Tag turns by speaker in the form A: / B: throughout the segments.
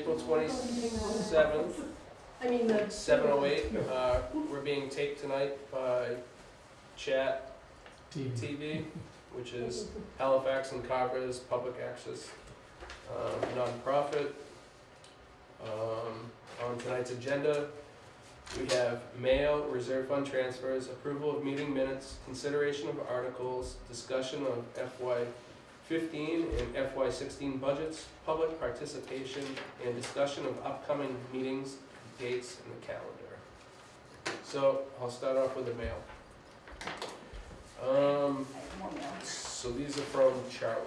A: April 27th,
B: I mean, the
A: 7:08. We're being taped tonight by Chat TV, which is Halifax and Carver's public access nonprofit. On tonight's agenda, we have mail, reserve fund transfers, approval of meeting minutes, consideration of articles, discussion of FY15 and FY16 budgets, public participation, and discussion of upcoming meetings, dates, and the calendar. So I'll start off with the mail. So these are from Charlie.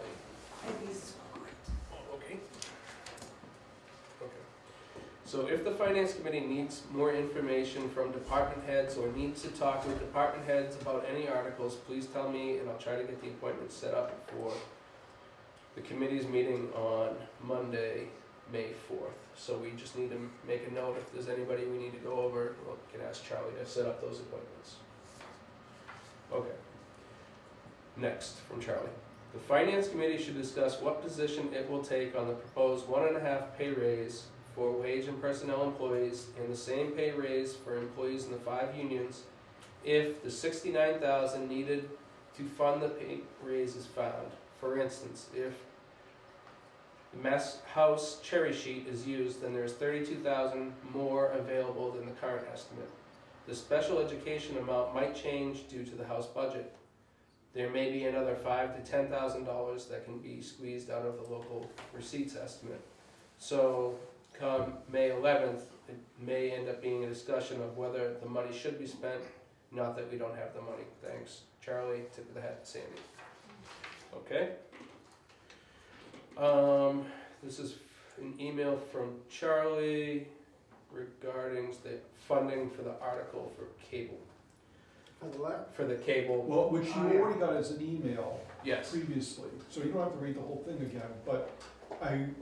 A: Okay. So if the Finance Committee needs more information from department heads or needs to talk with department heads about any articles, please tell me and I'll try to get the appointment set up for the committee's meeting on Monday, May 4th. So we just need to make a note if there's anybody we need to go over, we can ask Charlie to set up those appointments. Okay. Next, from Charlie. The Finance Committee should discuss what position it will take on the proposed 1.5 pay raise for wage and personnel employees and the same pay raise for employees in the 5 unions if the $69,000 needed to fund the pay raise is found. For instance, if the Mass House cherry sheet is used, then there's $32,000 more available than the current estimate. The special education amount might change due to the House budget. There may be another $5,000 to $10,000 that can be squeezed out of the local receipts estimate. So come May 11th, it may end up being a discussion of whether the money should be spent, not that we don't have the money. Thanks, Charlie, tip of the hat to Sandy. Okay. This is an email from Charlie regarding the funding for the article for cable.
C: For the what?
A: For the cable.
D: Well, which you already got as an email
A: Yes.
D: previously, so you don't have to read the whole thing again, but I'm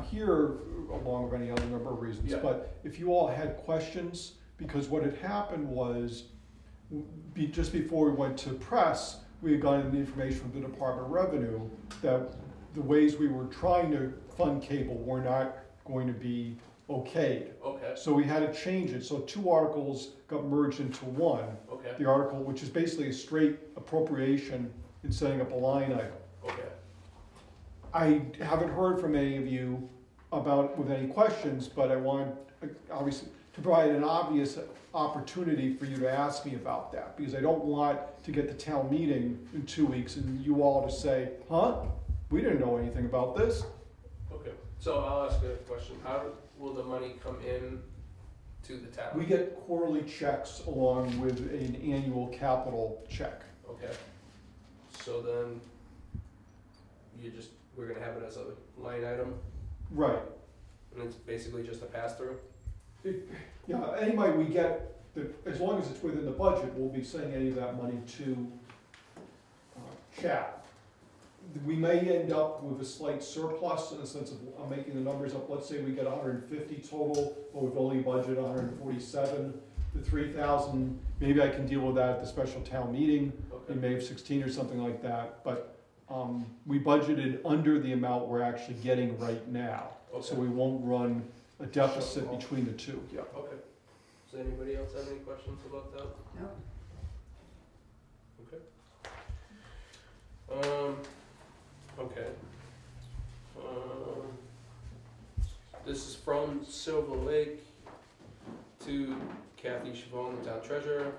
D: here along with any other number of reasons,
A: Yeah.
D: but if you all had questions, because what had happened was, just before we went to press, we had gotten the information from the Department of Revenue that the ways we were trying to fund cable were not going to be okayed.
A: Okay.
D: So we had to change it, so 2 articles got merged into one.
A: Okay.
D: The article, which is basically a straight appropriation and setting up a line item.
A: Okay.
D: I haven't heard from any of you with any questions, but I want, obviously, to provide an obvious opportunity for you to ask me about that, because I don't want to get to town meeting in 2 weeks and you all to say, huh? We didn't know anything about this.
A: Okay. So I'll ask a question. How will the money come in to the town?
D: We get quarterly checks along with an annual capital check.
A: Okay. So then we're gonna have it as a line item,
D: Right.
A: and it's basically just a pass-through?
D: Yeah, anybody we get, as long as it's within the budget, we'll be sending any of that money to chat. We may end up with a slight surplus in the sense of, I'm making the numbers up, let's say we get 150 total, but we've only budgeted 147, the 3,000, maybe I can deal with that at the special town meeting in May of 16 or something like that, but we budgeted under the amount we're actually getting right now, so we won't run a deficit between the two. Yeah.
A: Okay. Does anybody else have any questions about that?
C: No.
A: Okay. Okay. This is from Silver Lake to Kathy Chavon, the town treasurer.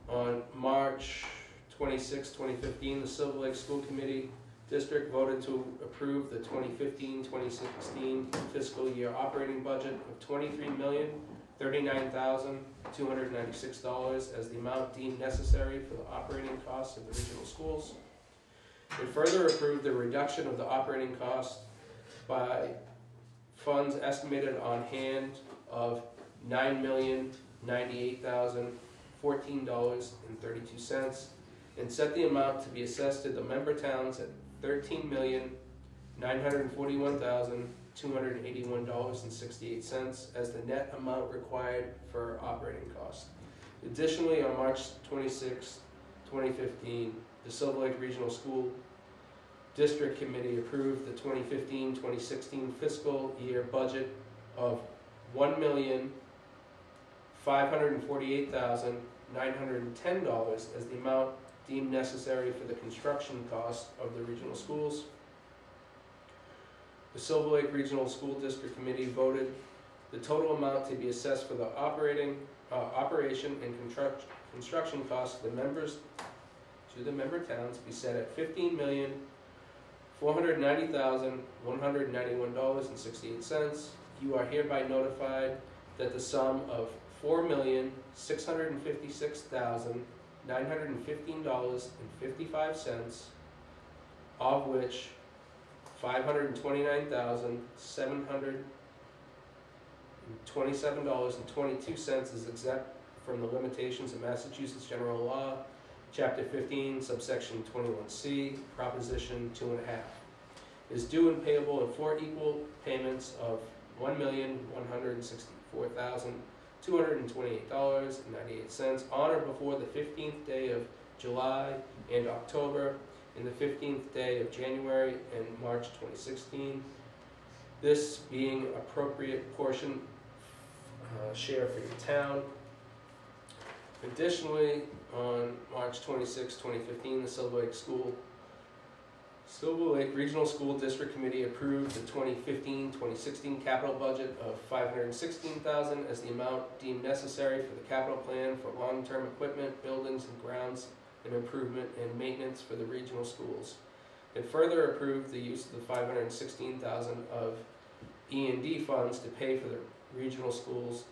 A: On March 26, 2015, the Silver Lake School Committee District voted to approve the 2015-2016 fiscal year operating budget of $23,039,296 as the amount deemed necessary for the operating costs of the regional schools. It further approved the reduction of the operating costs by funds estimated on hand of $9,098,014.32 and set the amount to be assessed to the member towns at $13,941,281.68 as the net amount required for operating costs. Additionally, on March 26, 2015, the Silver Lake Regional School District Committee approved the 2015-2016 fiscal year budget of $1,548,910 as the amount deemed necessary for the construction cost of the regional schools. The Silver Lake Regional School District Committee voted the total amount to be assessed for the operation and construction costs to the member towns be set at $15,490,191.68. You are hereby notified that the sum of $4,656,915.55, of which $529,727.22 is exempt from the limitations of Massachusetts General Law, Chapter 15, subsection 21C, Proposition 2.5, is due and payable in 4 equal payments of $1,164,228.98 on or before the 15th day of July and October and the 15th day of January and March 2016. This being appropriate portion share for your town. Additionally, on March 26, 2015, the Silver Lake Regional School District Committee approved the 2015-2016 capital budget of $516,000 as the amount deemed necessary for the capital plan for long-term equipment, buildings and grounds, and improvement and maintenance for the regional schools. It further approved the use of the $516,000 of E&D funds to pay for the regional schools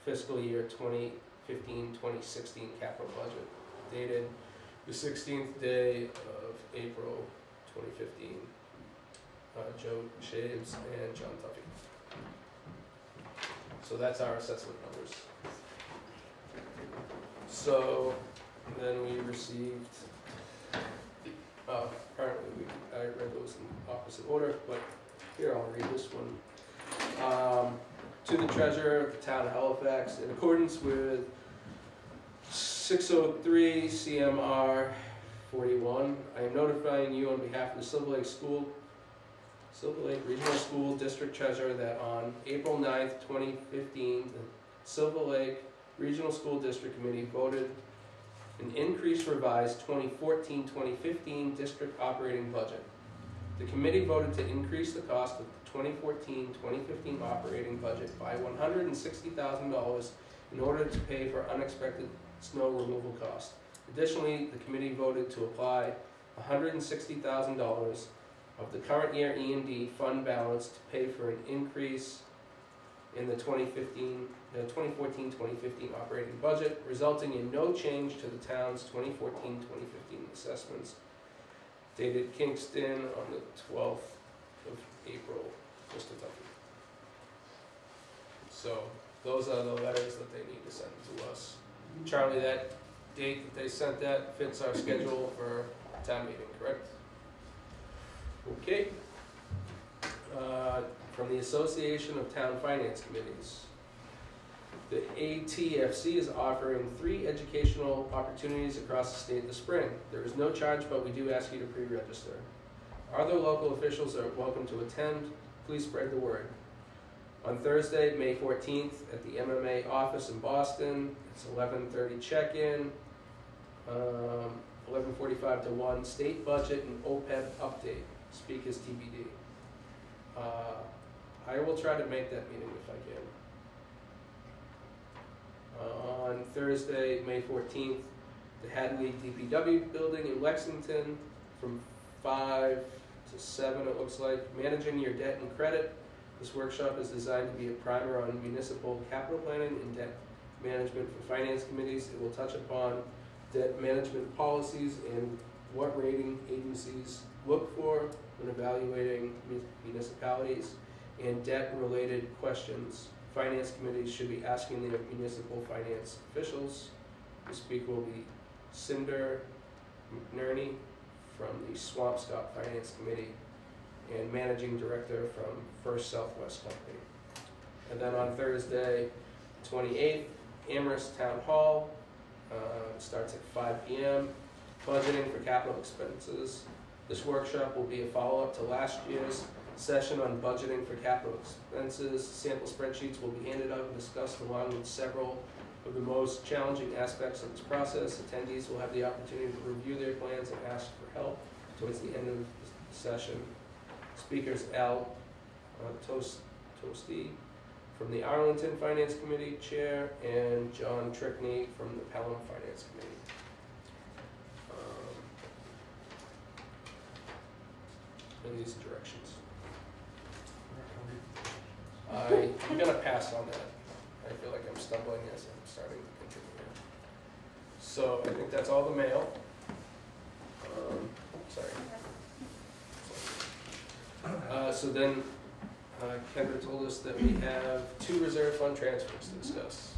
A: fiscal year 2015-2016 capital budget, dated the 16th day of April 2015. Joe Shaves and John Tuffy. So that's our assessment numbers. So then we received, apparently I read those in opposite order, but here I'll read this one. To the Treasurer of the Town of Halifax, in accordance with 603 CMR 41, I am notifying you on behalf of the Silver Lake Regional School District Treasurer that on April 9th, 2015, the Silver Lake Regional School District Committee voted an increased revised 2014-2015 district operating budget. The committee voted to increase the cost of the 2014-2015 operating budget by $160,000 in order to pay for unexpected snow removal costs. Additionally, the committee voted to apply $160,000 of the current year E&D fund balance to pay for an increase in the 2014-2015 operating budget, resulting in no change to the town's 2014-2015 assessments, dated Kingston on the 12th of April, Mr. Tuffy. So those are the letters that they need to send to us. Charlie, that date that they sent that fits our schedule for town meeting, correct? Okay. From the Association of Town Finance Committees. The ATFC is offering 3 educational opportunities across the state this spring. There is no charge, but we do ask you to pre-register. Other local officials are welcome to attend. Please spread the word. On Thursday, May 14th, at the MMA office in Boston, it's 11:30 check-in, 11:45 to 1, state budget and OPEB update. Speakers TBD. I will try to make that meeting if I can. On Thursday, May 14th, the Hadley DPW building in Lexington from 5 to 7, it looks like. Managing your debt and credit. This workshop is designed to be a primer on municipal capital planning and debt management for finance committees. It will touch upon debt management policies and what rating agencies look for when evaluating municipalities and debt-related questions finance committees should be asking their municipal finance officials. The speaker will be Cinder McNerney from the Swampscott Finance Committee and Managing Director from First Southwest Company. And then on Thursday, 28th, Amherst Town Hall, starts at 5 p.m. Budgeting for capital expenses. This workshop will be a follow-up to last year's session on budgeting for capital expenses. Sample spreadsheets will be handed out and discussed along with several of the most challenging aspects of this process. Attendees will have the opportunity to review their plans and ask for help towards the end of the session. Speakers Al Toasty from the Arlington Finance Committee Chair and John Trickney from the Pelham Finance Committee. In these directions. I'm gonna pass on that. I feel like I'm stumbling as I'm starting to continue here. So I think that's all the mail. Sorry. So then Kendra told us that we have 2 reserve fund transfers to discuss.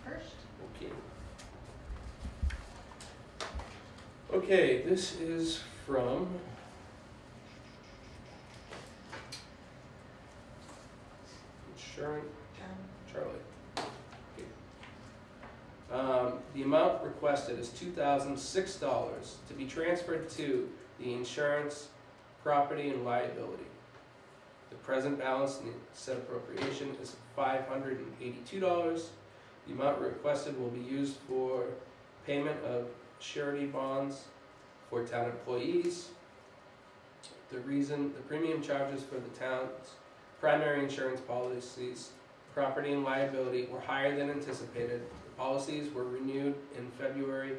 B: First.
A: Okay. Okay, this is from Charlie. Okay. The amount requested is $2,006 to be transferred to the insurance, property, and liability. The present balance in the said appropriation is $582. The amount requested will be used for payment of surety bonds for town employees. The premium charges for the town's primary insurance policies, property and liability, were higher than anticipated. The policies were renewed in February.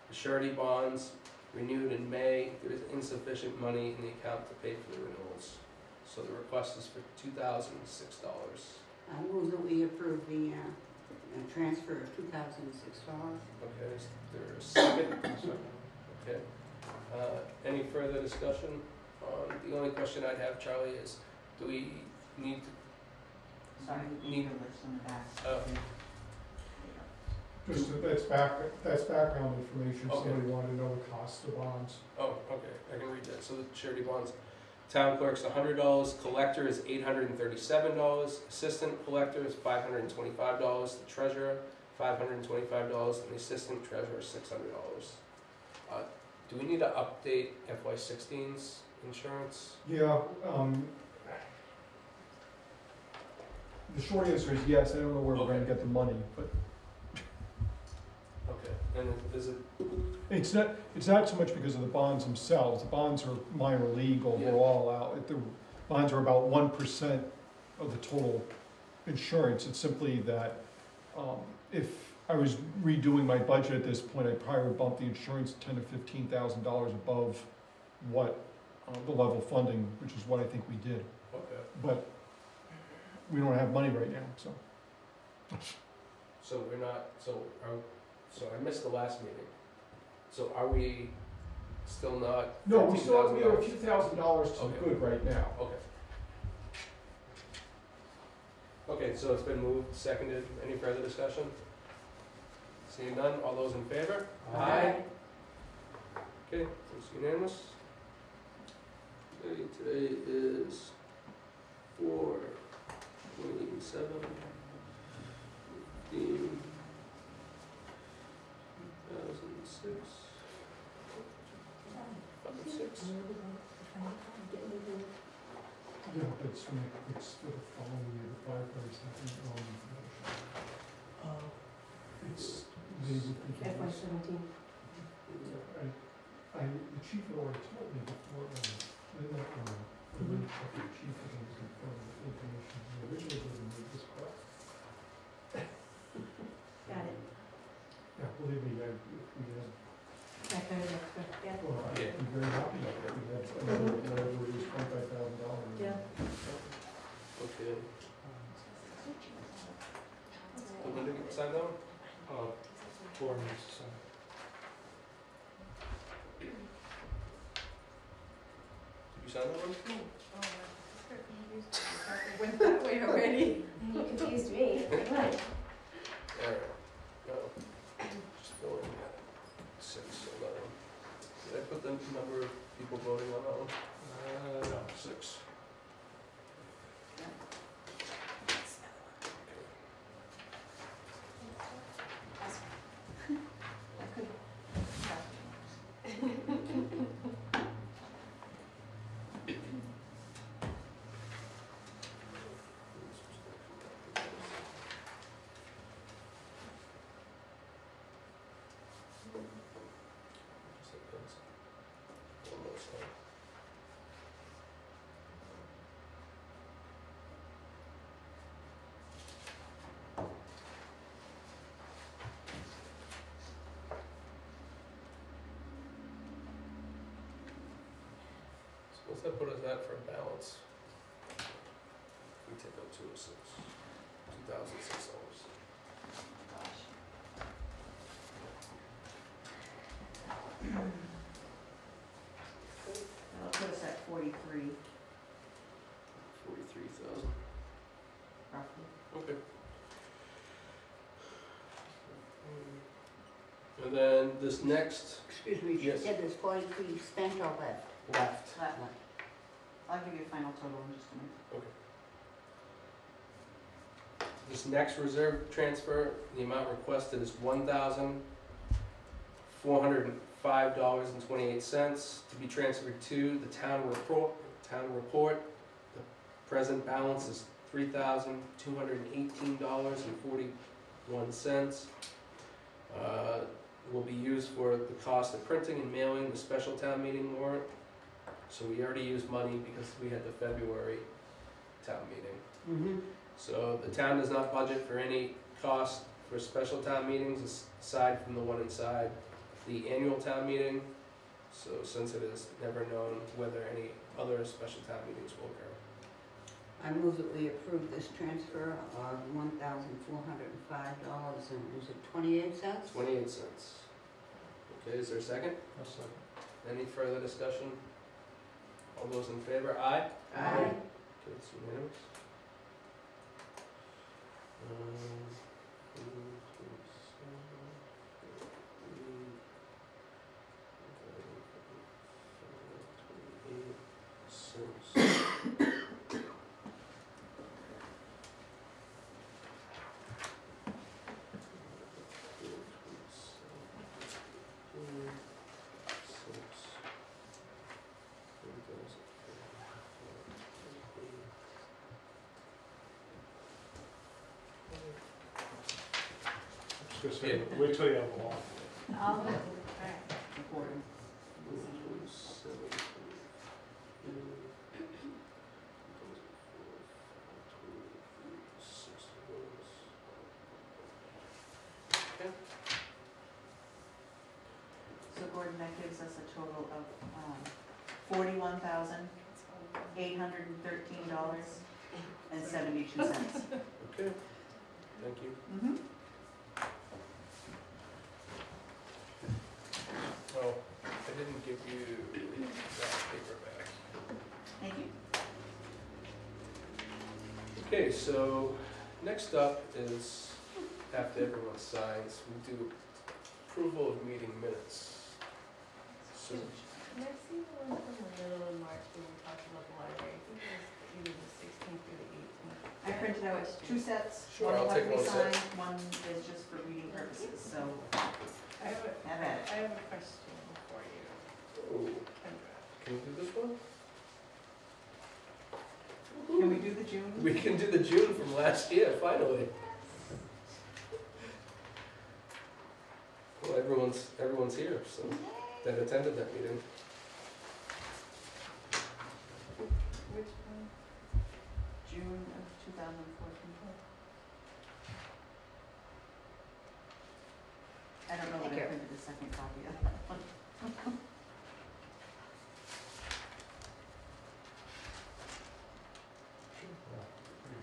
A: The surety bonds renewed in May. There is insufficient money in the account to pay for the renewals. So the request is for $2,006.
E: I move that we approve the transfer of $2,006.
A: Okay, is there a second? Okay. Any further discussion on, the only question I'd have, Charlie, is do we need to,
B: Sorry,
A: Need-
B: the list on the back.
D: Just, that's background information,
A: Okay.
D: somebody wanted to know the cost of bonds.
A: oh, okay, I can read that. So the surety bonds, town clerk's $100, collector is $837, assistant collector is $525, the treasurer $525, and the assistant treasurer $600. Do we need to update FY16's insurance?
D: Yeah, the short answer is yes, I don't know where we're gonna
A: Okay.
D: get the money, but
A: Okay, and is it,
D: it's not so much because of the bonds themselves, the bonds are minor league overall out, the bonds are about 1% of the total insurance, it's simply that, if I was redoing my budget at this point, I probably would bump the insurance $10,000 to $15,000 above what, the level of funding, which is what I think we did,
A: okay,
D: but we don't have money right now, so.
A: so we're not, so I missed the last meeting. So are we still not?
D: No, we have a
A: $15,000?
D: few $1,000s to
A: Okay.
D: the good right now.
A: Okay. Okay, so it's been moved, seconded. Any further discussion? Seeing none, all those in favor?
E: Aye.
A: Okay, it's unanimous. Okay, today is 4/27/15. 2006. 5/6.
D: Yeah, it's for the following year, the firefighters have their own information. It's, they would be.
B: FY17.
D: The chief had already told me before, the chief was going to confirm the information, the original doesn't need this part.
B: Got it.
D: Yeah, believe me, if we had,
B: That kind of extra, yeah.
D: well, I'd be very happy if we had another, whatever it is, $25,000.
B: Yeah.
A: Okay. So when did you sign that one?
D: For me, so.
A: Did you sign that one?
B: Went that way already.
F: You confused me. What?
A: Alright. No. Just fill in that. 6, 11. Did I put the number of people voting on that one? No, 6. What's that put us at for a balance? We take out 206, $2,006.
G: That'll put us at 43,
A: 43,000.
G: roughly.
A: Okay. And then this next
E: Excuse me, she
A: Yes.
E: said there's 43 spent or left.
A: left.
G: Left. I'll give you a final total in just a minute.
A: This next reserve transfer, the amount requested is $1,405.28 to be transferred to the town report. The present balance is $3,218.41. Will be used for the cost of printing and mailing the special town meeting warrant. So we already used money because we had the February town meeting.
E: Mm-hmm.
A: So the town does not budget for any cost for special town meetings aside from the one inside the annual town meeting. So since it is never known whether any other special town meetings will occur.
E: I move that we approve this transfer of $1,405 and is it 28 cents?
A: 28 cents. Okay, is there a second?
D: I'll second.
A: Any further discussion? All those in favor, aye?
B: Aye.
A: Okay, it's unanimous.
D: Just say, wait till you have a lot.
B: All right.
E: Important.
G: So Gordon, that gives us a total of $41,813.72.
A: Okay, thank you.
G: Mm-hmm.
A: Oh, I didn't give you that paper back.
G: Thank you.
A: Okay, so next up is, after everyone signs, we do approval of meeting minutes. So,
B: Can I see the one from the middle of March when we talked about the library? I think it was either the 16th or the 18th.
G: I printed out 2 sets.
A: Sure,
G: One
A: I'll
G: will have
A: take
G: to be
A: one set.
G: signed, one is just for reading purposes, so
B: I have
G: have at it.
B: a question for you.
A: oh, can we do this one?
G: Can we do the June?
A: We can do the June from last year, finally. Well, everyone's here, so that attended that meeting.
B: Which one?
G: June of 2014. I don't know that I printed the second copy of that one.
H: Pretty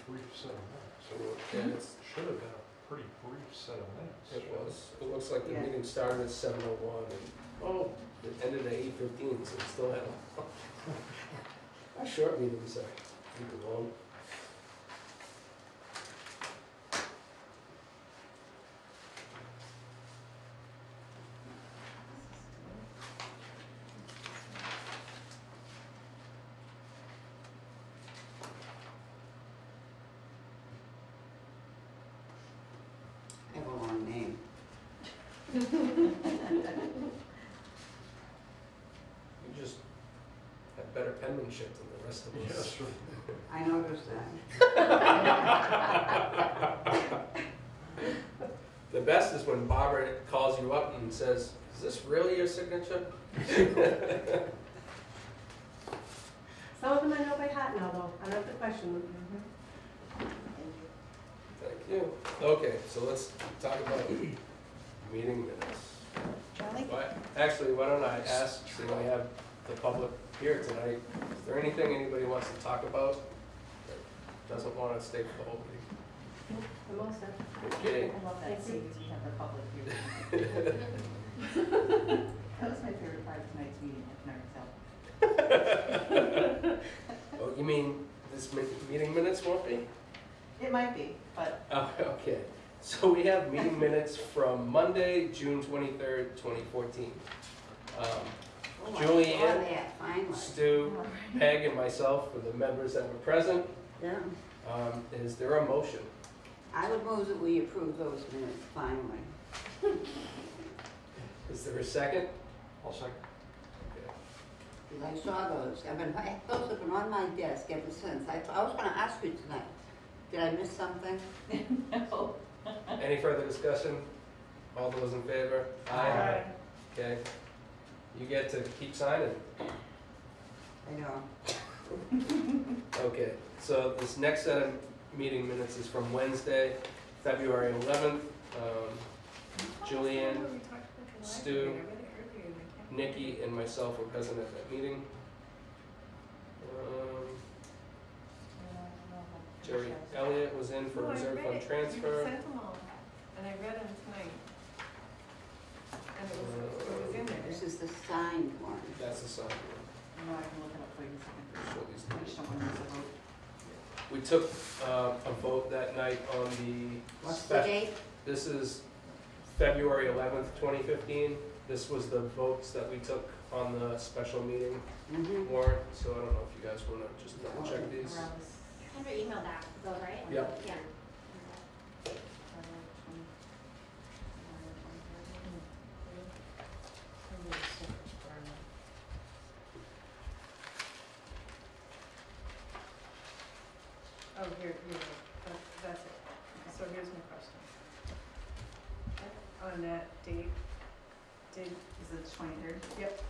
H: brief set of minutes.
A: So, yeah, it's,
H: Should have been a pretty brief set of minutes.
A: it was, it looks like the
G: Yeah.
A: meeting started at 7:01 and, oh, it ended at 8:15, so we still had a short meeting, sorry. Keep it long.
E: I have a long name.
A: You just have better penmanship than the rest of us.
H: Yes, sure.
E: I noticed that.
A: The best is when Barbara calls you up and says, "Is this really your signature?"
B: Some of them I know by heart now, though. I don't have to question them.
A: Thank you. Okay, so let's talk about meeting minutes.
G: Charlie?
A: Actually, why don't I ask, so we have the public here tonight. Is there anything anybody wants to talk about that doesn't want to stay for the whole meeting?
B: I'm all set.
A: Okay.
G: I love that scene, we have the public here. That was my favorite part of tonight's meeting, I can already tell.
A: Oh, you mean this meeting minutes won't be?
G: It might be, but
A: Oh, okay. So we have meeting minutes from Monday, June 23rd, 2014.
E: Oh, I
A: Julianne,
E: saw that, finally.
A: Stu, Peg, and myself were the members that were present.
E: Yeah.
A: Is there a motion?
E: I would move that we approve those minutes, finally.
A: Is there a second?
H: I'll second.
A: Okay.
E: 'Cause I saw those, those have been on my desk ever since. I was gonna ask you tonight, did I miss something?
G: no.
A: Any further discussion? All those in favor?
B: Aye.
A: Okay. You get to keep signing.
E: I know.
A: Okay, so this next set of meeting minutes is from Wednesday, February 11th. Julianne,
B: We talked about the
A: Stu,
B: library. I read it earlier and I can't-
A: Nikki, and myself were present at that meeting. Jerry Elliott was in for
B: No, I
A: reserve
B: read
A: fund
B: it. You
A: transfer.
B: sent them all, and I read them tonight. And it was in there.
E: This is the signed one.
A: That's the sign.
G: No, I can look it up for you in a second.
A: Show these
G: I just don't want to miss a vote.
A: We took a vote that night on the.
E: What's the date?
A: This is February 11th, 2015. This was the votes that we took on the special meeting
E: Mm-hmm.
A: warrant, so I don't know if you guys want to just double check these.
G: Around this.
F: I have your email that, though, right?
A: Yep.
F: Yeah.
B: Oh, here, that's it. So here's my question. On that date, did,
G: Is it the 23rd?
B: yep,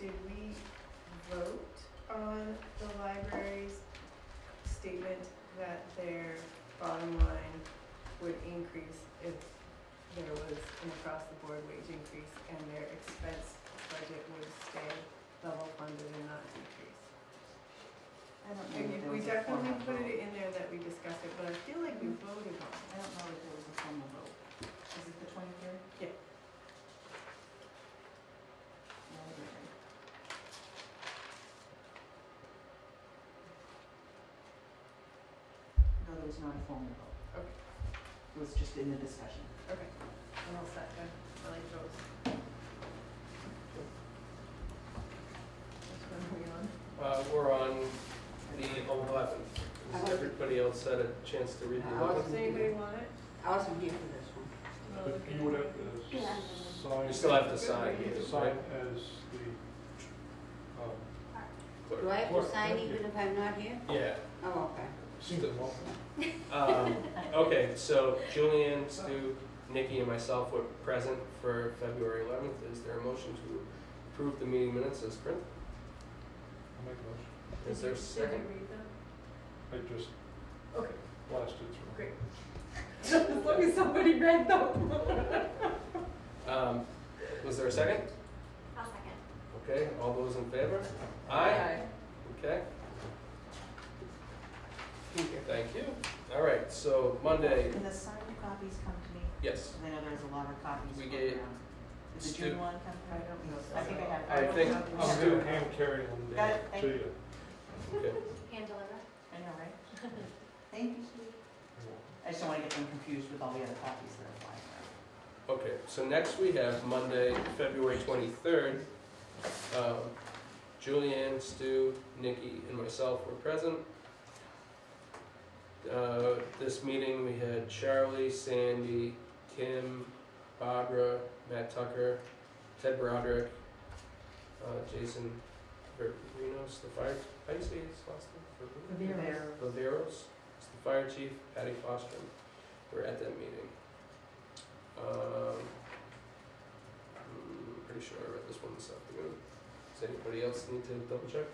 B: did we vote on the library's statement that their bottom line would increase if there was an across-the-board wage increase and their expense budget would stay level funded and not decrease?
G: I don't know
B: And
G: if there
B: we
G: was a
B: definitely
G: formal
B: put
G: vote.
B: it in there that we discussed it, but I feel like we voted on it.
G: I don't know if there was a formal vote. Is it the 23rd?
B: Yeah.
G: Library. No, there was not a formal vote.
B: Okay.
G: It was just in the discussion.
B: Okay, I'm all set then. I like those. Which one are we on?
A: We're on the 11th. Has everybody else had a chance to read the 11th?
B: Does anybody want it?
E: I wasn't here for this one.
B: Well,
H: But you would have to sign.
A: You still have to sign.
H: Sign as the,
A: Clerk.
E: Do I have to sign even if I'm not here?
A: Yeah.
E: Oh, okay.
H: seems that well.
A: Okay, so Julianne, Stu, Nikki, and myself were present for February 11th. Is there a motion to approve the meeting minutes as printed?
H: I'll make a motion.
A: Is there a
B: Did
A: second?
B: you read them?
H: I just
B: Okay,
H: blasted through.
B: great. As long as somebody read them.
A: Was there a second?
F: I'll second.
A: Okay, all those in favor? Aye. Okay,
E: Thank you.
A: thank you. All right, so Monday,
G: Can the signed copies come to me?
A: yes.
G: Because I know there's a lot of copies
A: We
G: floating
A: gave
G: around. Did the
A: Stu-
G: June one come through?
B: I don't know.
G: I think I have.
A: I think-
H: I'm gonna hand carry them
G: Got
H: down
G: it, thank
H: to
G: you.
H: you.
A: Okay.
F: Hand deliver.
G: I know, right? Thank you, sweetie. I just don't want to get them confused with all the other copies that are flying around.
A: Okay, so next we have Monday, February 23rd. Julianne, Stu, Nikki, and myself were present. This meeting, we had Charlie, Sandy, Kim, Barbara, Matt Tucker, Ted Broderick, Jason Verrinos, the fire, how do you say his last name?
G: There.
A: Viveros, it's the fire chief, Patty Foster, were at that meeting. I'm pretty sure I read this one this afternoon. Does anybody else need to double check?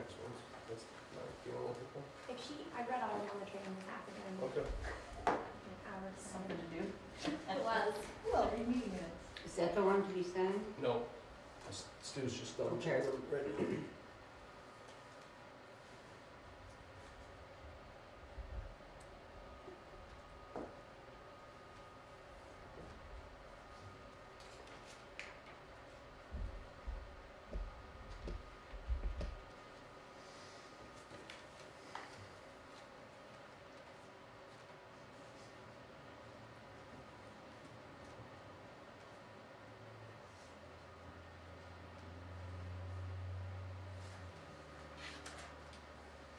A: next ones. That's not, you don't look at them?
F: If I read all of them on the training this afternoon.
A: Okay.
F: Hours.
G: Something to do.
F: It was.
B: Well, reading minutes.
E: Is that the one to be signed?
A: No, Stu's just done.
E: Okay.
A: Ready.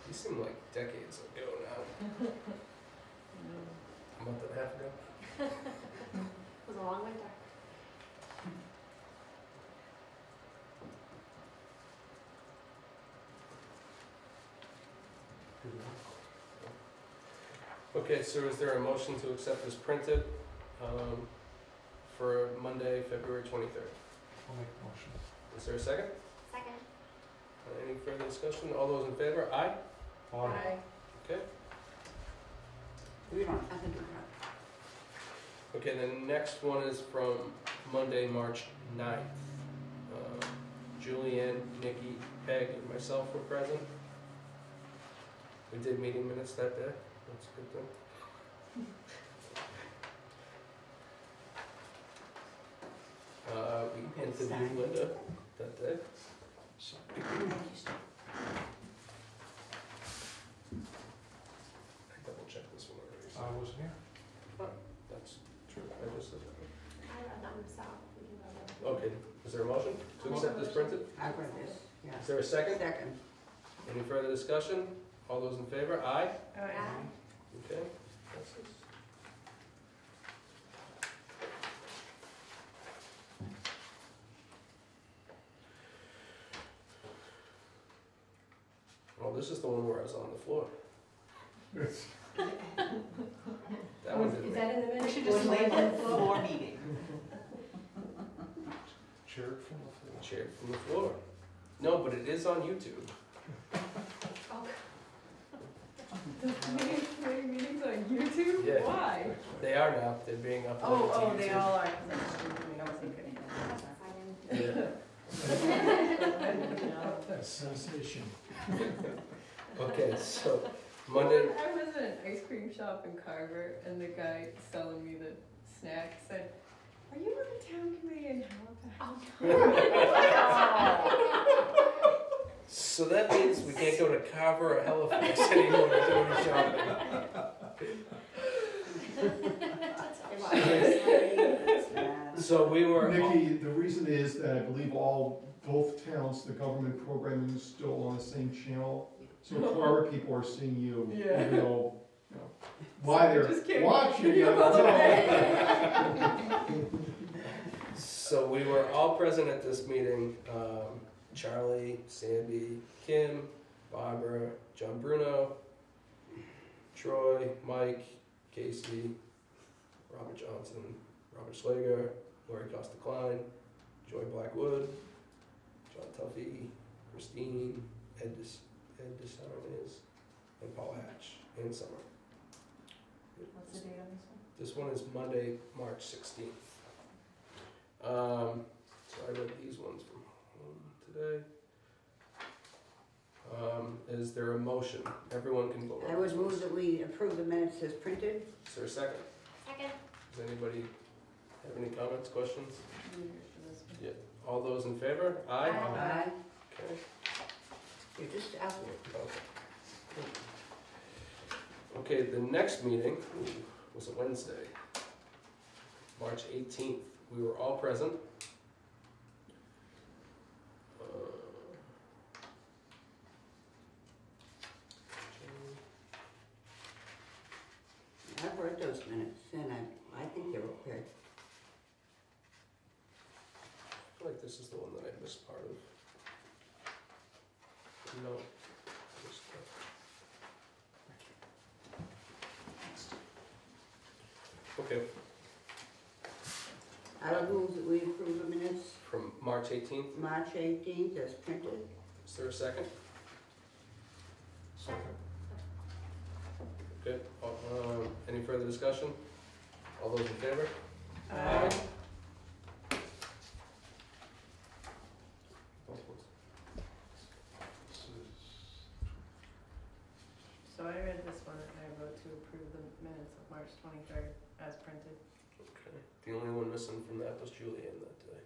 A: These seem like decades ago now. A month and a half ago.
F: It was a long winter.
A: Okay, so is there a motion to accept as printed for Monday, February 23rd?
H: I'll make the motion.
A: Is there a second?
F: Second.
A: Any further discussion? All those in favor? Aye?
B: Aye.
A: Okay.
E: We don't have to do that.
A: Okay, the next one is from Monday, March 9th. Julianne, Nikki, Peg, and myself were present. We did meeting minutes that day. That's a good thing. We interviewed Linda that day. I double checked this one already.
H: I wasn't here.
A: That's true. I just said that.
F: I read them, so we can go over.
A: Okay, is there a motion to accept as printed?
E: I've read this, yeah.
A: Is there a second?
E: Second.
A: Any further discussion? All those in favor? Aye?
B: Aye.
A: Okay. Passes. Well, this is the one where I was on the floor. That one didn't
B: Is
A: make.
B: that in the
G: We
B: minutes?
G: should just label it floor meeting.
H: Cheered from the floor.
A: Cheered from the floor. No, but it is on YouTube.
B: Meetings on YouTube?
A: Yeah.
B: Why?
A: They are now. They're being uploaded to
B: Oh,
A: YouTube.
B: they all are, because I'm just doing, I was thinking.
F: That's exciting.
A: Yeah.
C: Association.
A: Okay, so Monday.
B: I was in an ice cream shop in Carver, and the guy selling me the snack said, "Are you on the town committee in Halifax?"
A: So that means we can't go to Carver or Halifax anymore to do any shopping. So we were.
D: Nikki, the reason is that I believe both towns, the government programming is still on the same channel. So Carver people are seeing you,
B: Yeah.
D: even though, you know, why
B: So I just
D: they're
B: can't
D: watching
B: keep
D: you, I
B: up
D: don't know.
A: So we were all present at this meeting. Charlie, Sandy, Kim, Barbara, John Bruno, Troy, Mike, Casey, Robert Johnson, Robert Slager, Lori Costa Klein, Joy Blackwood, John Tuffy, Christine, Ed DeSarnes, and Paul Hatch, and Summer.
G: What's the date on this one?
A: This one is Monday, March 16th. So I read these ones from home today. Is there a motion? Everyone can vote
E: I
A: on
E: would
A: this.
E: move that we approve the minutes as printed.
A: Is there a second?
F: Second.
A: Does anybody have any comments, questions? Yeah. All those in favor? Aye?
E: Aye.
A: Okay.
E: You're just out there.
A: Okay, the next meeting was a Wednesday, March 18th. We were all present.
E: I've read those minutes, and I think they're okay.
A: I feel like this is the one that I missed part of. No. Missed that. Okay,
E: I would move that we approve the minutes
A: from March 18th.
E: March 18th as printed.
A: Is there a second?
H: Second.
A: Good. Any further discussion? All those in favor?
B: Uh,
H: This is,
B: So I read this one and I vote to approve the minutes of March 23rd as printed.
A: Okay. The only one missing from that was Julianne that day.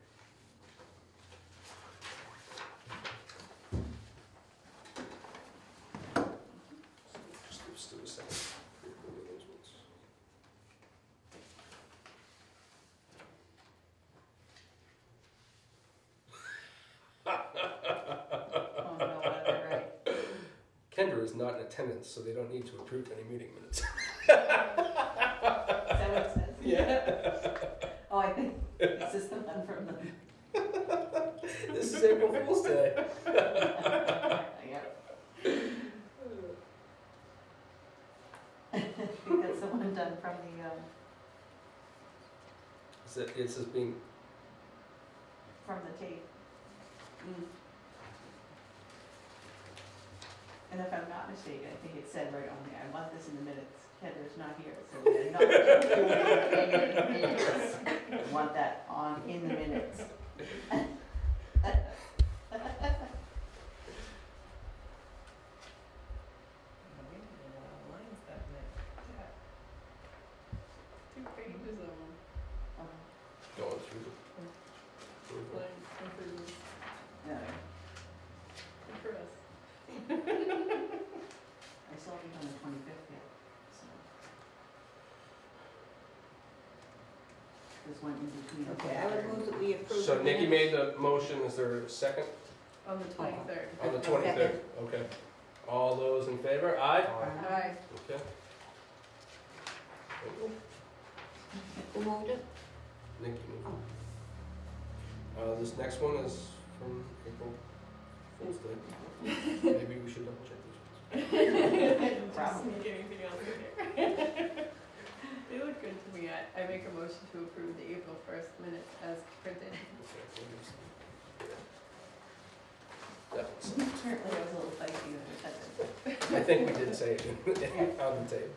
A: Just give Stu a second. for approving those ones.
G: Oh, no, I got it right.
A: Kendra is not in attendance, so they don't need to approve any meeting minutes.
G: Is that what it says?
A: Yeah.
G: Oh, I think, is this the one from the?
A: This is April Fool's Day.
G: Yeah. I think that's the one done from the,
A: It says being,
G: from the tape. And if I'm not mistaken, I think it said right on there, I want this in the minutes, Kendra's not here, so we're not in the minutes. I want that on, in the minutes.
B: We did a lot of lines that night. Yeah. 2 pages of them.
A: going through the.
B: Line improvements.
G: No,
B: Good for us.
G: I saw it on the 25th yet, so. There's one in between.
E: Okay, I would move that we approve.
A: So
E: the
A: Nikki
E: minutes.
A: made the motion, is there a second?
B: On the 23rd.
A: On the
E: Okay.
A: 23rd, okay. All those in favor? Aye?
B: Aye.
A: Okay.
E: Who moved it?
A: Nikki moved. This next one is from April Fool's Day. Maybe we should double check these ones.
B: Just sneak anything else in here. They look good to me. I make a motion to approve the April 1st minutes as printed.
A: Okay, we'll give some- yeah. That one's-
G: Apparently I was a little feisty when I said that.
A: I think we did say it on the tape.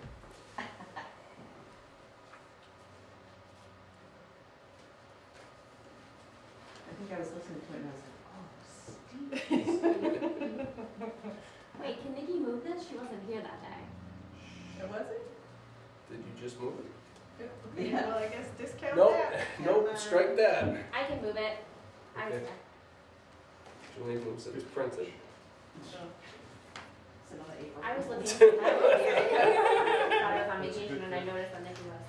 G: I think I was listening to it and I was like, oh, Steve.
F: Wait, can Nikki move this? She wasn't here that day.
B: Or was it?
A: Did you just move it?
B: Okay,
G: Yeah.
B: well, I guess discount
A: Nope,
B: that.
A: nope, strike that.
F: I can move it. I was
A: Okay. Julian moves it, it's printed.
B: So,
G: It's another April.
F: I was
G: Fool's.
F: looking. I was here. Thought I was on vacation and I noticed that Nikki was.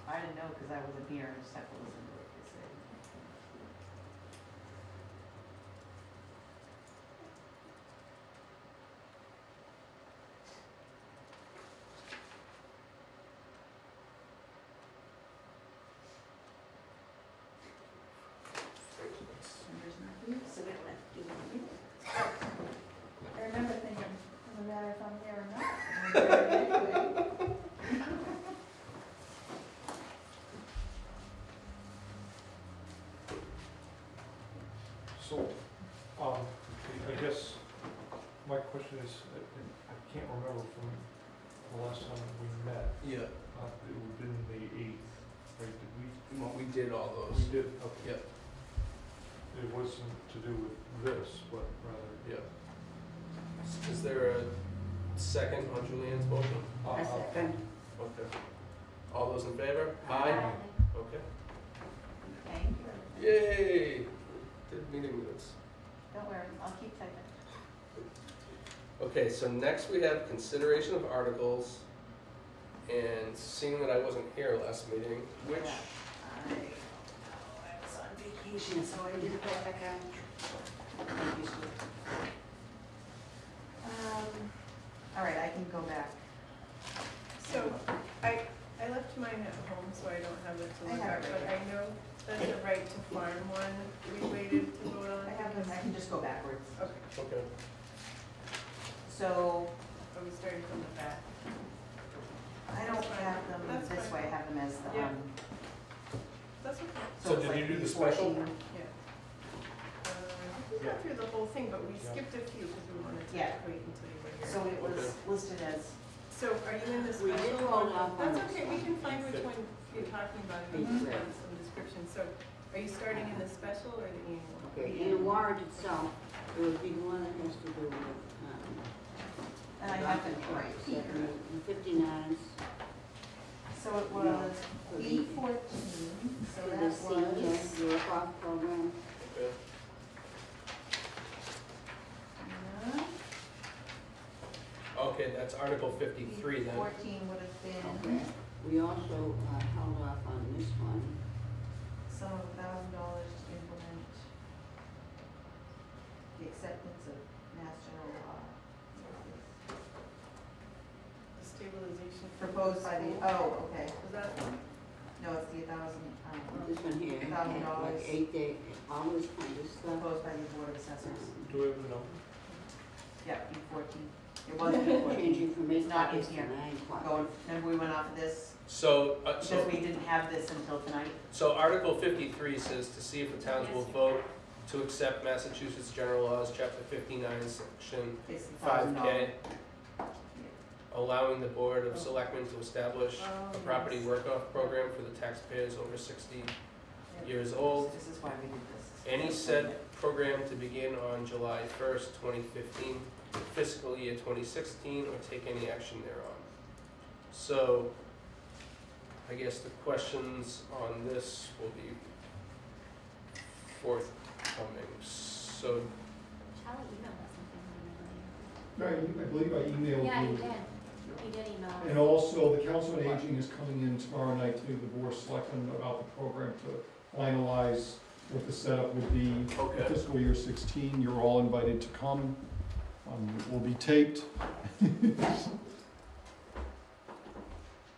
G: I didn't know because I wasn't here, I just have to listen to what they say. And there's nothing, so we don't have to do anything. I remember thinking, doesn't matter if I'm there or not. I'm there anyway.
H: so, I guess my question is, I can't remember from the last time we met,
A: Yeah,
H: it would have been the 8th, right, did we?
A: well, we did all those.
H: We did, okay.
A: Yep.
H: It wasn't to do with this, but rather.
A: Yeah. Is there a second on Julianne's motion?
E: A second.
A: Okay. All those in favor?
E: Aye.
A: Okay.
G: Thank you.
A: Yay! Did meeting minutes.
G: Don't worry, I'll keep typing.
A: Okay, so next we have consideration of articles, and seeing that I wasn't here last meeting, which,
G: Yeah. I don't know, I was on vacation, so I didn't go back out. Thank you, Sue. All right, I can go back.
B: So, I left mine at home, so I don't have it to
G: I
B: look
G: have
B: at,
G: it
B: but
G: right
B: I know that the right to farm one, we waited to vote on.
G: I have them, I can just go backwards.
B: Okay,
A: okay,
G: So,
B: are we starting from the back?
G: I don't have them
B: That's
G: this
B: fine.
G: way, I have them as the,
B: Yeah. That's okay.
A: So
G: it's
A: did
G: like
A: you do the
G: these
A: special?
G: 14.
B: Yeah. go through the whole thing, but we
H: Yeah.
B: skipped a few because we wanted to
G: Yeah.
B: wait until you were here.
G: So it was listed as,
B: So are you in the
E: We
B: special
E: did hold
B: one?
E: off on
B: That's
E: this
B: okay, we
E: one.
B: can find which one you're talking about and
E: Mhm.
B: have some description. So are you starting in the special or the annual?
E: Okay, in the warrant itself, it would be the one that has to do with,
G: and I have it right here.
E: 59s
G: So it was
E: for the,
G: E14, so
E: for
G: that
E: the
G: was.
E: senior work-off program.
A: Okay.
G: Yeah.
A: Okay, that's Article 53 then.
G: 14 would have been
E: Okay. We also held off on this one.
G: some of $1,000 to implement the acceptance of Mass General Law.
B: The stabilization. for
G: Proposed by the,
B: school?
G: oh, okay,
B: Was that one?
G: no, it's the 1,000,
E: This one here,
G: $1,000.
E: like 8-day, all this kind of stuff.
G: proposed by the Board of Assessors.
H: Do we have a number?
G: Yeah, B14. It was B14.
E: Changing from 8
G: It's not
E: copies
G: in
E: to
G: here.
E: 9 copies.
G: Going, remember we went off of this,
A: So,
G: because we didn't have this until tonight?
A: so Article 53 says to see if the towns will vote to accept Massachusetts General Laws, Chapter 59, Section
G: It's the
A: 5K,
G: $1,000.
A: allowing the Board of Selectmen to establish
B: Oh,
A: a property
B: yes.
A: work-off program for the taxpayers over 60 years old.
G: This is why we did this.
A: Any said program to begin on July 1st, 2015, fiscal year 2016, or take any action thereon. So, I guess the questions on this will be forthcoming. So,
F: Charlie emailed us something.
D: I believe I emailed you.
F: Yeah, he did. He did email us.
D: And also, the Council on Aging is coming in tomorrow night to the Board of Selectmen about the program to finalize what the setup would be for
A: okay.
D: fiscal year 16. You're all invited to come. It will be taped.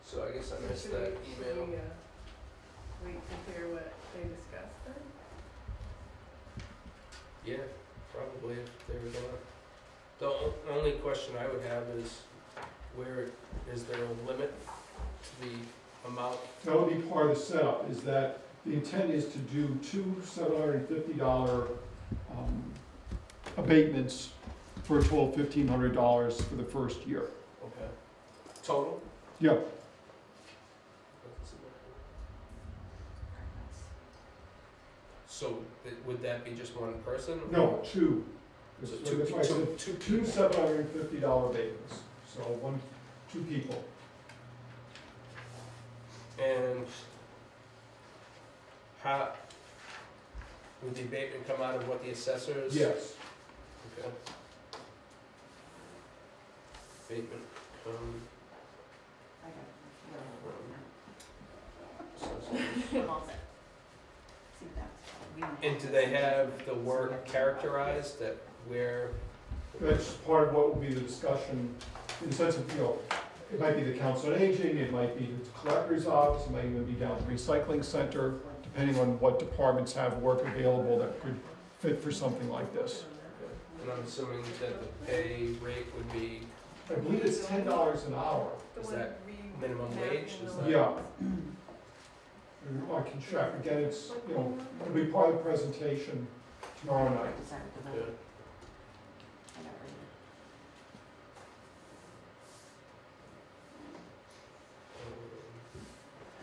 A: So I guess I missed
B: Should
A: that
B: we-
A: email.
B: Should we, wait to hear what they discussed then?
A: Yeah, probably if they were gonna. The only question I would have is where, is there a limit to the amount?
D: That would be part of the setup, is that the intent is to do two $750 abatements for a total of $1,500 for the first year.
A: Okay. Total?
D: Yeah,
A: So would that be just one person?
D: no, two.
A: So
D: That's why I said two $750 abatements, so two people.
A: And how, would the abatement come out of what the assessors?
D: Yes.
A: Okay. Abatement come
G: I got it.
A: from assessors.
G: I'm all set. See, that's, we don't
A: And do they have the work characterized that where?
D: That's part of what will be the discussion, in the sense of, it might be the Council on Aging, it might be the collector's office, it might even be down at the recycling center, depending on what departments have work available that could fit for something like this.
A: And I'm assuming that the pay rate would be,
D: I believe it's $10 an hour.
B: The
A: Is
B: one
A: that
B: re-
A: minimum
B: mapping
A: wage?
B: the
A: Is
B: lines?
D: Yeah. I can check, again, it's, it'll be part of the presentation tomorrow night.
G: decided to
A: yeah.
G: vote. I got it right here.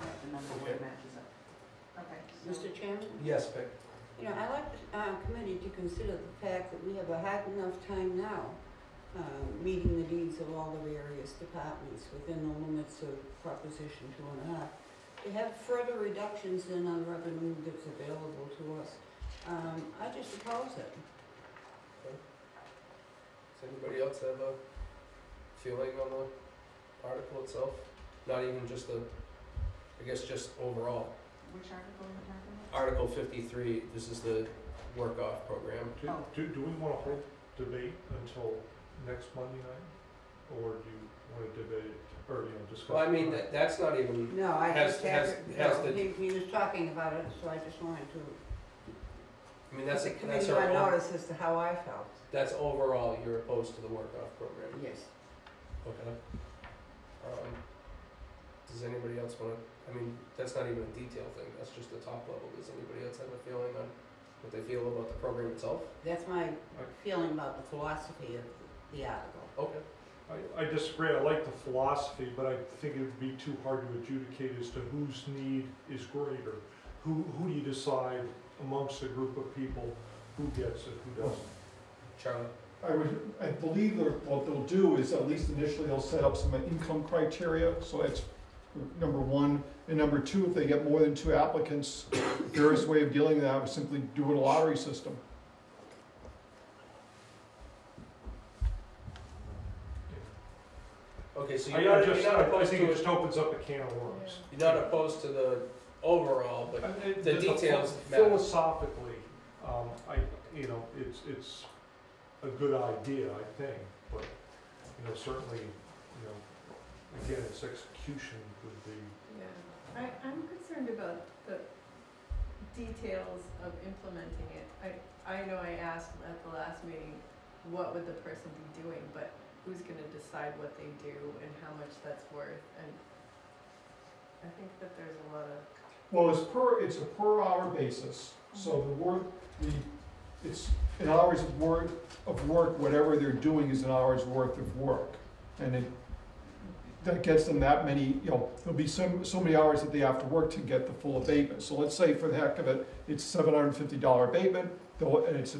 G: I got the number where it matches up. Okay. so-
E: Mr. Chairman?
A: Yes, Vic.
E: I'd like the committee to consider the fact that we have a hard enough time now meeting the needs of all the various departments within the limits of Proposition 2.5. To have further reductions in our revenue that's available to us, I just oppose it.
A: Does anybody else have a feeling on the article itself? Not even just I guess just overall.
G: Which article are you talking about?
A: Article 53, this is the work-off program.
G: Oh.
H: Do we want to hold debate until next Monday night? Or do you want to debate, or, discuss?
A: Well, I mean, that's not even,
E: No, I
A: Has-
E: just
A: has- has the-
E: he was talking about it, so I just wanted to
A: I mean,
E: put
A: that's,
E: the
A: that's
E: committee on
A: our,
E: notice as to how I felt.
A: that's overall, you're opposed to the work-off program.
E: Yes.
A: Okay. Does anybody else want to, I mean, that's not even a detail thing, that's just the top level. Does anybody else have a feeling on what they feel about the program itself?
E: That's my feeling about the philosophy of the article.
A: Okay.
H: I disagree, I like the philosophy, but I think it would be too hard to adjudicate as to whose need is greater. Who do you decide amongst a group of people who gets it, who doesn't?
A: Charlie?
D: I believe what they'll do is, at least initially, they'll set up some income criteria, so that's number one. And number two, if they get more than 2 applicants, the fairest way of dealing with that is simply do a lottery system.
A: Okay, so
H: I
A: you're not
H: think
A: opposed
H: it
A: to
H: just opens up a can of worms.
A: You're not opposed to the overall, but the details matter.
H: Philosophically, it's a good idea, I think, but, certainly, again, its execution could be.
B: Yeah, I'm concerned about the details of implementing it. I know I asked at the last meeting, what would the person be doing, but who's gonna decide what they do and how much that's worth, and I think that there's a lot of.
D: Well, it's a per hour basis, so it's an hours of work, whatever they're doing is an hour's worth of work. And that gets them that many, there'll be so many hours that they have to work to get the full abatement. So let's say for the heck of it, it's $750 abatement, and it's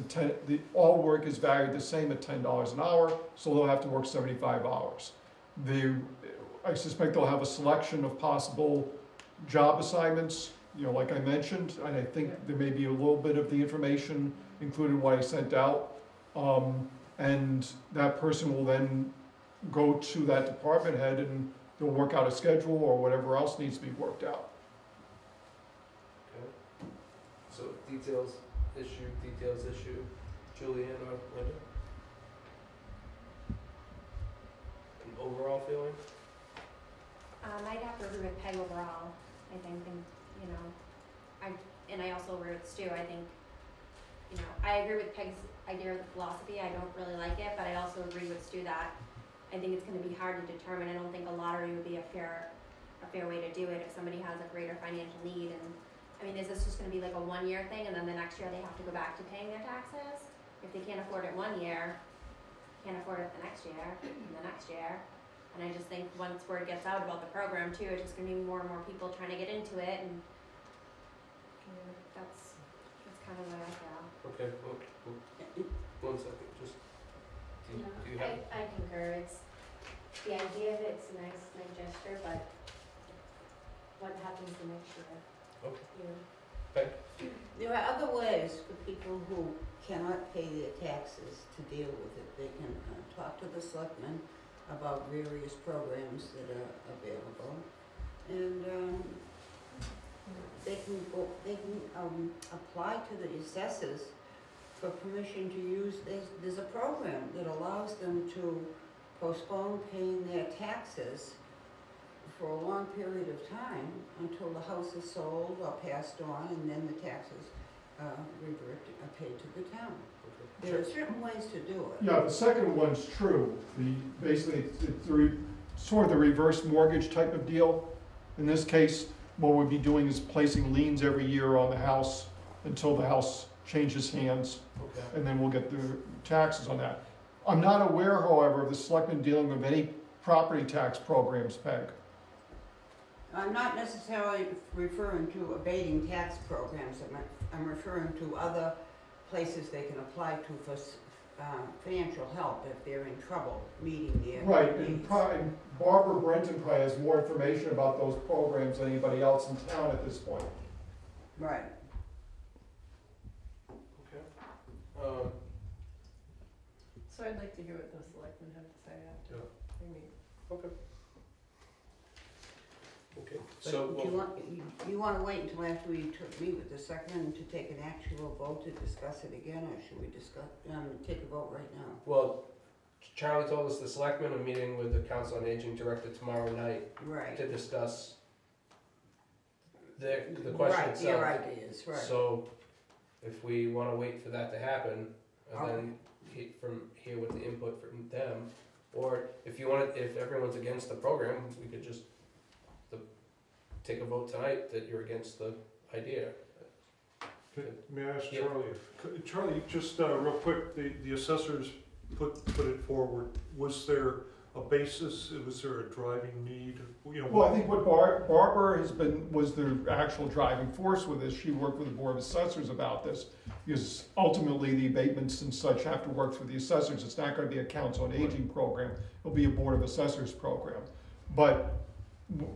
D: all work is valued the same at $10 an hour, so they'll have to work 75 hours. I suspect they'll have a selection of possible job assignments, like I mentioned, and I think there may be a little bit of the information included what I sent out. And that person will then go to that department head and they'll work out a schedule or whatever else needs to be worked out.
A: Okay. So details issue, Julianne or Linda? An overall feeling?
F: I'd have to agree with Peg overall, I think, and, I also agree with Stu, I think, I agree with Peg's idea of the philosophy, I don't really like it, but I also agree with Stu that I think it's gonna be hard to determine. I don't think a lottery would be a fair way to do it if somebody has a greater financial need. And is this just gonna be like a 1-year thing and then the next year they have to go back to paying their taxes? If they can't afford it 1 year, can't afford it the next year, and the next year. And I just think once word gets out about the program too, it's just gonna be more and more people trying to get into it, and that's kind of what I feel.
A: Okay, well, 1 second, just, do you have?
I: I concur. The idea of it's a nice gesture, but what happens the next year?
A: Okay.
E: There are other ways for people who cannot pay their taxes to deal with it. They can talk to the selectmen about various programs that are available, and they can apply to the assessors for permission to use. There's a program that allows them to postpone paying their taxes for a long period of time until the house is sold or passed on, and then the taxes are paid to the town. There are certain ways to do it.
D: Yeah, the second one's true. Basically, it's sort of the reverse mortgage type of deal. In this case, what we'd be doing is placing liens every year on the house until the house changes hands, and then we'll get the taxes on that. I'm not aware, however, of the selectmen dealing with any property tax programs, Peg.
E: I'm not necessarily referring to abating tax programs. I'm referring to other places they can apply to for financial help if they're in trouble meeting their
D: Right,
E: needs.
D: and Barbara Brenton probably has more information about those programs than anybody else in town at this point.
E: Right.
A: Okay.
B: So I'd like to hear what the selectmen have to say after they meet.
A: Okay. Okay, so,
E: Do you want to wait until after we meet with the selectmen to take an actual vote to discuss it again, or should we take a vote right now?
A: well, Charlie told us the selectmen are meeting with the Council on Aging director tomorrow night
E: Right.
A: to discuss the question
E: Right,
A: itself.
E: your ideas, right.
A: So, if we wanna wait for that to happen, and then hear what the input from them, or if everyone's against the program, we could just take a vote tonight that you're against the idea.
H: May I ask
A: Yeah.
H: Charlie? Charlie, just real quick, the assessors put it forward. Was there a basis? Was there a driving need? You know,
D: Well, I think what Barbara was the actual driving force with this. She worked with the Board of Assessors about this, because ultimately the abatements and such have to work through the assessors. It's not gonna be a council on aging program, it'll be a Board of Assessors program. But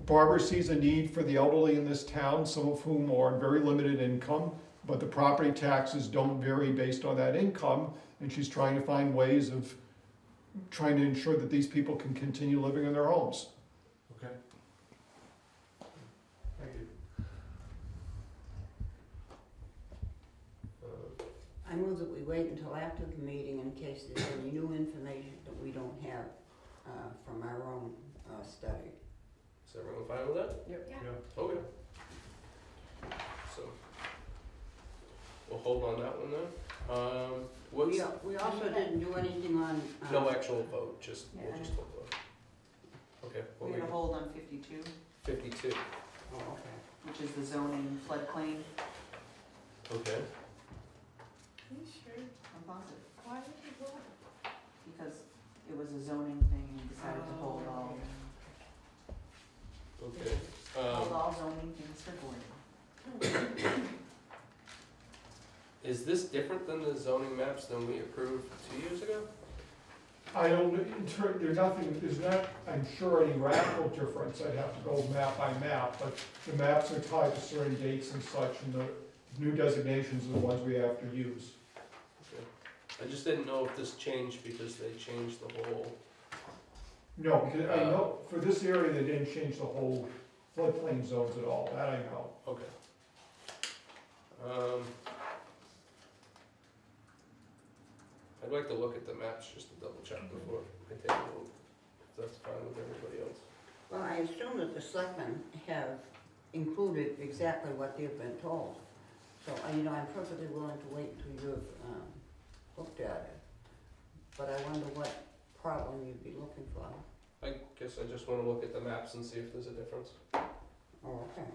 D: Barbara sees a need for the elderly in this town, some of whom are on very limited income, but the property taxes don't vary based on that income, and she's trying to find ways of trying to ensure that these people can continue living in their homes.
H: okay. Thank you.
E: I move that we wait until after the meeting in case there's any new information that we don't have from our own study.
A: Is everyone fine with that?
B: Yep.
H: Yeah.
A: Okay. So, we'll hold on that one then. What's,
E: We also didn't do anything on.
A: no actual vote, just, we'll
G: Yeah.
A: just hold on. Okay,
G: We're
A: well,
G: gonna hold on 52,
A: 52,
E: Oh, okay.
G: which is the zoning floodplain.
A: okay.
B: Are you sure?
G: I'm positive,
B: Why did you vote?
G: because it was a zoning thing and decided to hold all,
A: Okay,
G: hold all zoning things for board.
A: is this different than the zoning maps than we approved 2 years ago?
D: I don't, there's not, I'm sure, any radical difference. I'd have to go map by map, but the maps are tied to certain dates and such, and the new designations are the ones we have to use.
A: Okay. I just didn't know if this changed because they changed the whole,
D: No, because I know, for this area, they didn't change the whole floodplain zones at all, that I know.
A: okay. I'd like to look at the maps just to double check before I take a vote, if that's fine with everybody else.
E: Well, I assume that the selectmen have included exactly what they've been told. So, I'm perfectly willing to wait until you've looked at it. But I wonder what problem you'd be looking for.
A: I guess I just wanna look at the maps and see if there's a difference.
E: Oh, okay.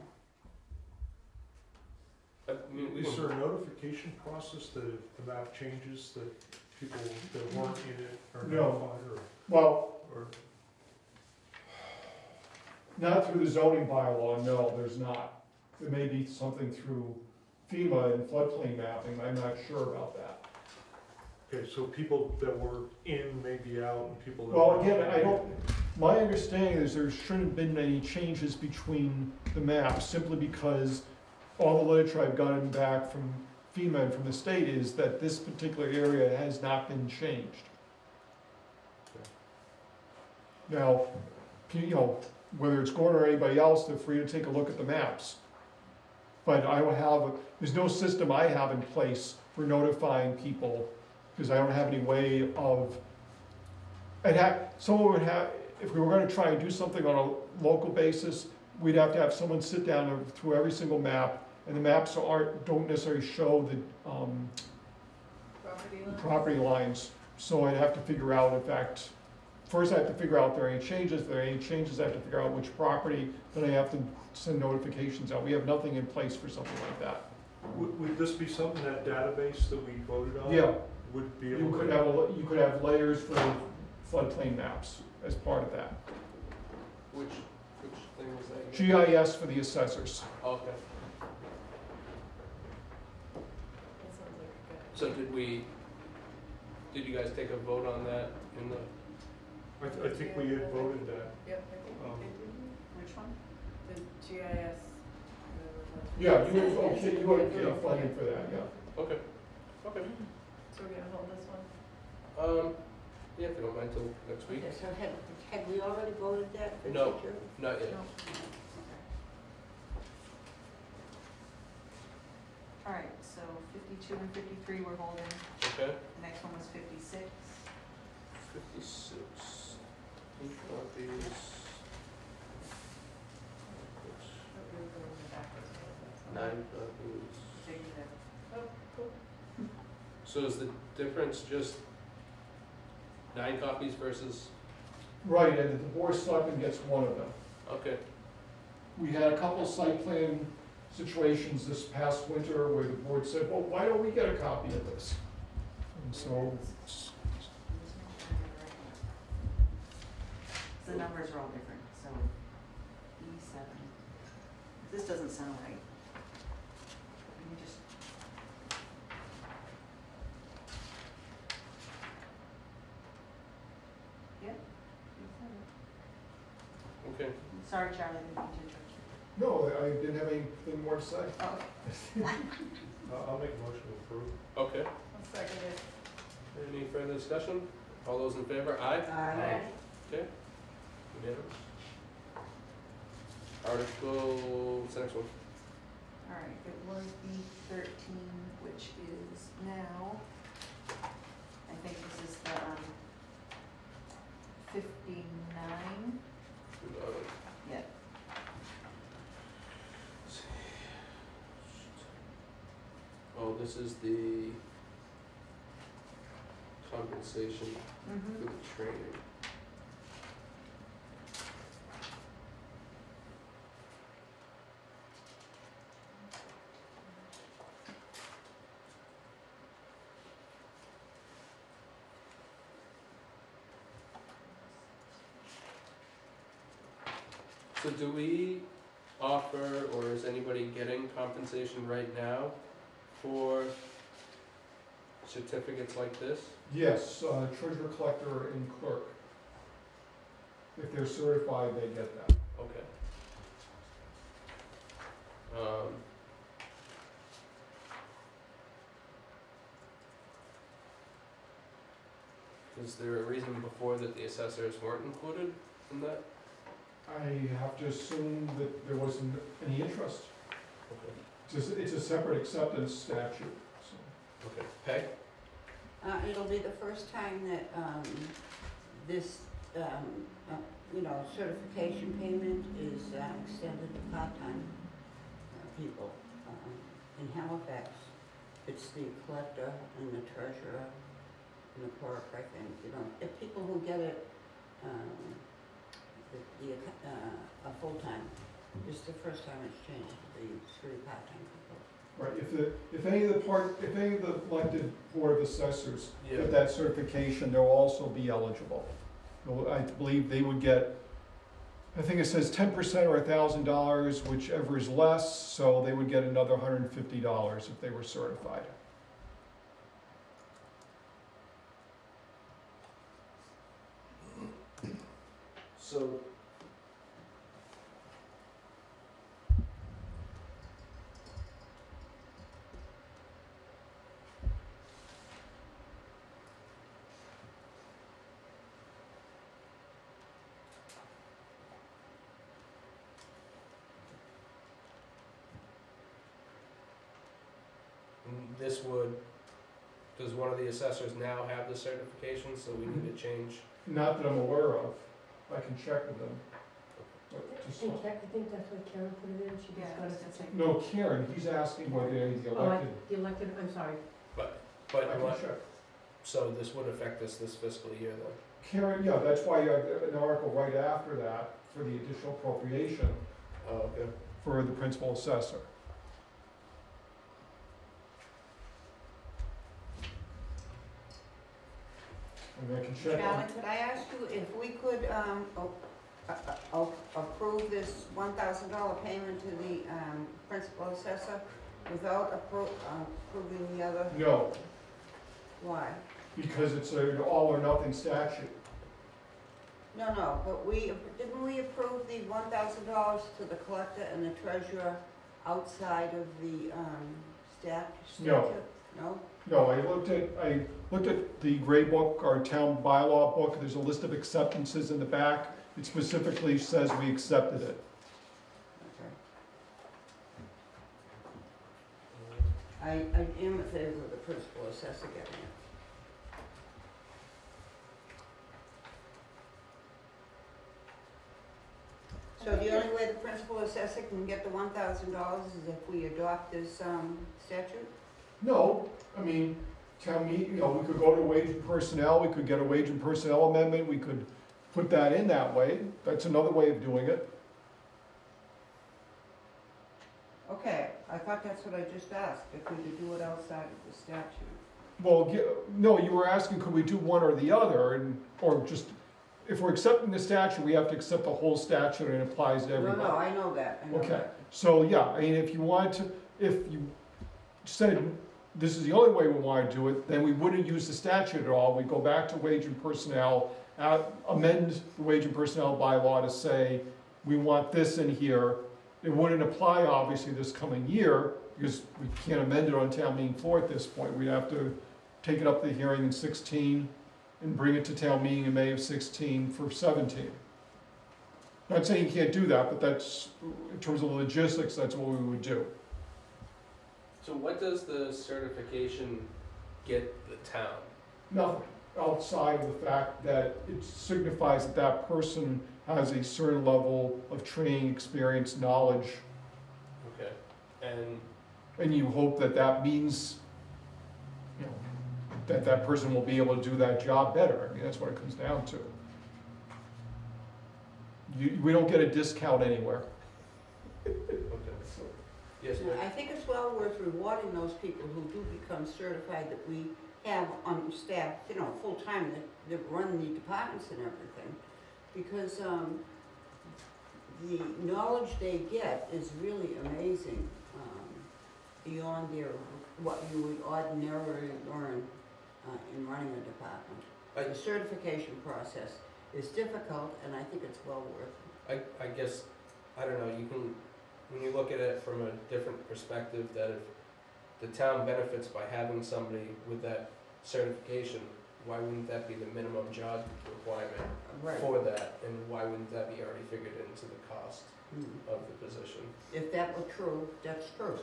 A: I mean, we
H: Is
A: don't,
H: there a notification process that if the map changes, that people that weren't in it are
D: No.
H: notified,
D: Well,
H: or?
D: not through the zoning bylaw, no, there's not. There may be something through FEMA and floodplain mapping, I'm not sure about that.
H: Okay, so people that were in may be out, and people that.
D: Well,
H: weren't
D: again,
H: in.
D: my understanding is there shouldn't have been any changes between the maps, simply because all the literature I've gotten back from FEMA and from the state is that this particular area has not been changed. Now, whether it's Gordon or anybody else, they're free to take a look at the maps. But there's no system I have in place for notifying people, because I don't have any way of, someone would have, if we were gonna try and do something on a local basis, we'd have to have someone sit down and through every single map, and the maps don't necessarily show the, property lines. So I'd have to figure out, in fact, first I have to figure out if there are any changes. If there are any changes, I have to figure out which property, then I have to send notifications out. We have nothing in place for something like that.
H: Would this be something, that database that we voted on?
D: Yeah,
H: Would be
D: you
H: able
D: could
H: to?
D: have, you could have layers for floodplain maps as part of that.
A: which thing was that again?
D: GIS for the assessors.
A: Okay,
B: That sounds like a good.
A: so did you guys take a vote on that in the,
H: I think we had voted that.
B: Yep, I think we did, didn't we?
G: Which one?
B: The GIS.
D: Yeah, you would get funding for that, yeah.
A: okay, okay.
B: So we're gonna hold this one?
A: Yeah, if you don't mind till next week.
E: So had we already voted that? for
A: No.
E: future?
A: Not yet.
B: No.
G: All right, so 52 and 53 we're holding.
A: Okay,
G: The next one was 56.
A: 56. 8 copies.
B: Oh, we were going backwards, so that's
A: 9
B: fine.
A: copies.
G: Figured it.
B: Oh, cool.
A: So is the difference just 9 copies versus,
D: Right, and the board of selectmen gets one of them.
A: okay,
D: We had a couple site plan situations this past winter where the board said, well, why don't we get a copy of this? And so,
G: The numbers are all different, so E7. This doesn't sound right. Let me just. Yep. E7.
A: Okay,
G: Sorry, Charlie, I didn't mean to interrupt you.
D: no, I didn't have anything more to say.
G: Oh,
H: I'll make a motion to approve.
A: okay.
B: I'll second it.
A: Any further discussion? All those in favor? Aye?
E: Aye.
A: Okay. Unanimous. Article, what's the next one?
G: all right, it was B13, which is now, I think this is the 59. Yeah.
A: Oh, this is the compensation for the training. So do we offer, or is anybody getting compensation right now for certificates like this?
D: Yes, treasurer collector and clerk. If they're certified, they get that.
A: Okay. Is there a reason before that the assessors weren't included in that?
D: I have to assume that there wasn't any interest.
A: Okay.
D: It's a separate acceptance statute, so.
A: Okay. Peg?
E: It'll be the first time that, this, certification payment is extended to part-time people. In Halifax, it's the collector and the treasurer and the clerk, I think, if people who get it, a full-time, it's the first time it's changed to be 3 part-time people.
D: Right, if any of the elected board of assessors
A: Yeah.
D: get that certification, they'll also be eligible. I believe they would get, I think it says 10% or $1,000, whichever is less, so they would get another $150 if they were certified.
A: So. This would, does one of the assessors now have the certification, so we need to change?
D: Not that I'm aware of. I can check with them. But
I: I
D: just-
I: think that's what Karen put it in, she
G: Yeah,
I: just
G: I
I: got
G: was
I: us
G: gonna
I: to
G: say.
I: check.
D: No, Karen, he's asking whether the
I: Oh,
D: elected.
I: the elected, I'm sorry.
A: But
D: I can check.
A: so this would affect us this fiscal year then?
D: Karen, yeah, that's why you have an article right after that for the additional appropriation
A: Oh, okay.
D: for the principal assessor. And I can check
E: Charlie,
D: on,
E: could I ask you if we could, approve this $1,000 payment to the, principal assessor without approving the other?
D: no,
E: Why?
D: because it's an all or nothing statute.
E: No, but didn't we approve the $1,000 to the collector and the treasurer outside of the, statute?
D: No.
E: No?
D: No, I looked at the gray book, our town bylaw book, there's a list of acceptances in the back. It specifically says we accepted it.
E: Okay. I am in favor of the principal assessor getting it. So the only way the principal assessor can get the $1,000 is if we adopt this, statute?
D: No, I mean, town meeting, we could go to wage and personnel, we could get a wage and personnel amendment, we could put that in that way. That's another way of doing it.
E: Okay, I thought that's what I just asked, if we could do it outside of the statute.
D: Well, no, you were asking, could we do one or the other, or just, if we're accepting the statute, we have to accept the whole statute and it applies to everybody.
E: No, I know that, I know
D: Okay,
E: that.
D: so yeah, I mean, if you wanted to, if you said this is the only way we want to do it, then we wouldn't use the statute at all. We'd go back to wage and personnel, amend the wage and personnel bylaw to say, we want this in here. It wouldn't apply, obviously, this coming year, because we can't amend it on town meeting floor at this point. We'd have to take it up the hearing in 16 and bring it to town meeting in May of 16 for 17. Not saying you can't do that, but that's, in terms of logistics, that's what we would do.
A: So what does the certification get the town?
D: Nothing outside of the fact that it signifies that that person has a certain level of training, experience, knowledge,
A: Okay, and
D: and you hope that that means, you know, that that person will be able to do that job better. I mean, that's what it comes down to. We don't get a discount anywhere.
A: okay, yes, ma'am.
E: I think it's well worth rewarding those people who do become certified that we have on staff, you know, full-time, that run the departments and everything. Because the knowledge they get is really amazing, beyond what you would ordinarily learn in running a department. The certification process is difficult, and I think it's well worth it.
A: I guess, I don't know, you can, when you look at it from a different perspective, that if the town benefits by having somebody with that certification, why wouldn't that be the minimum job requirement
E: Right.
A: for that, and why wouldn't that be already figured into the cost
E: Mm.
A: of the position?
E: If that were true, that's true.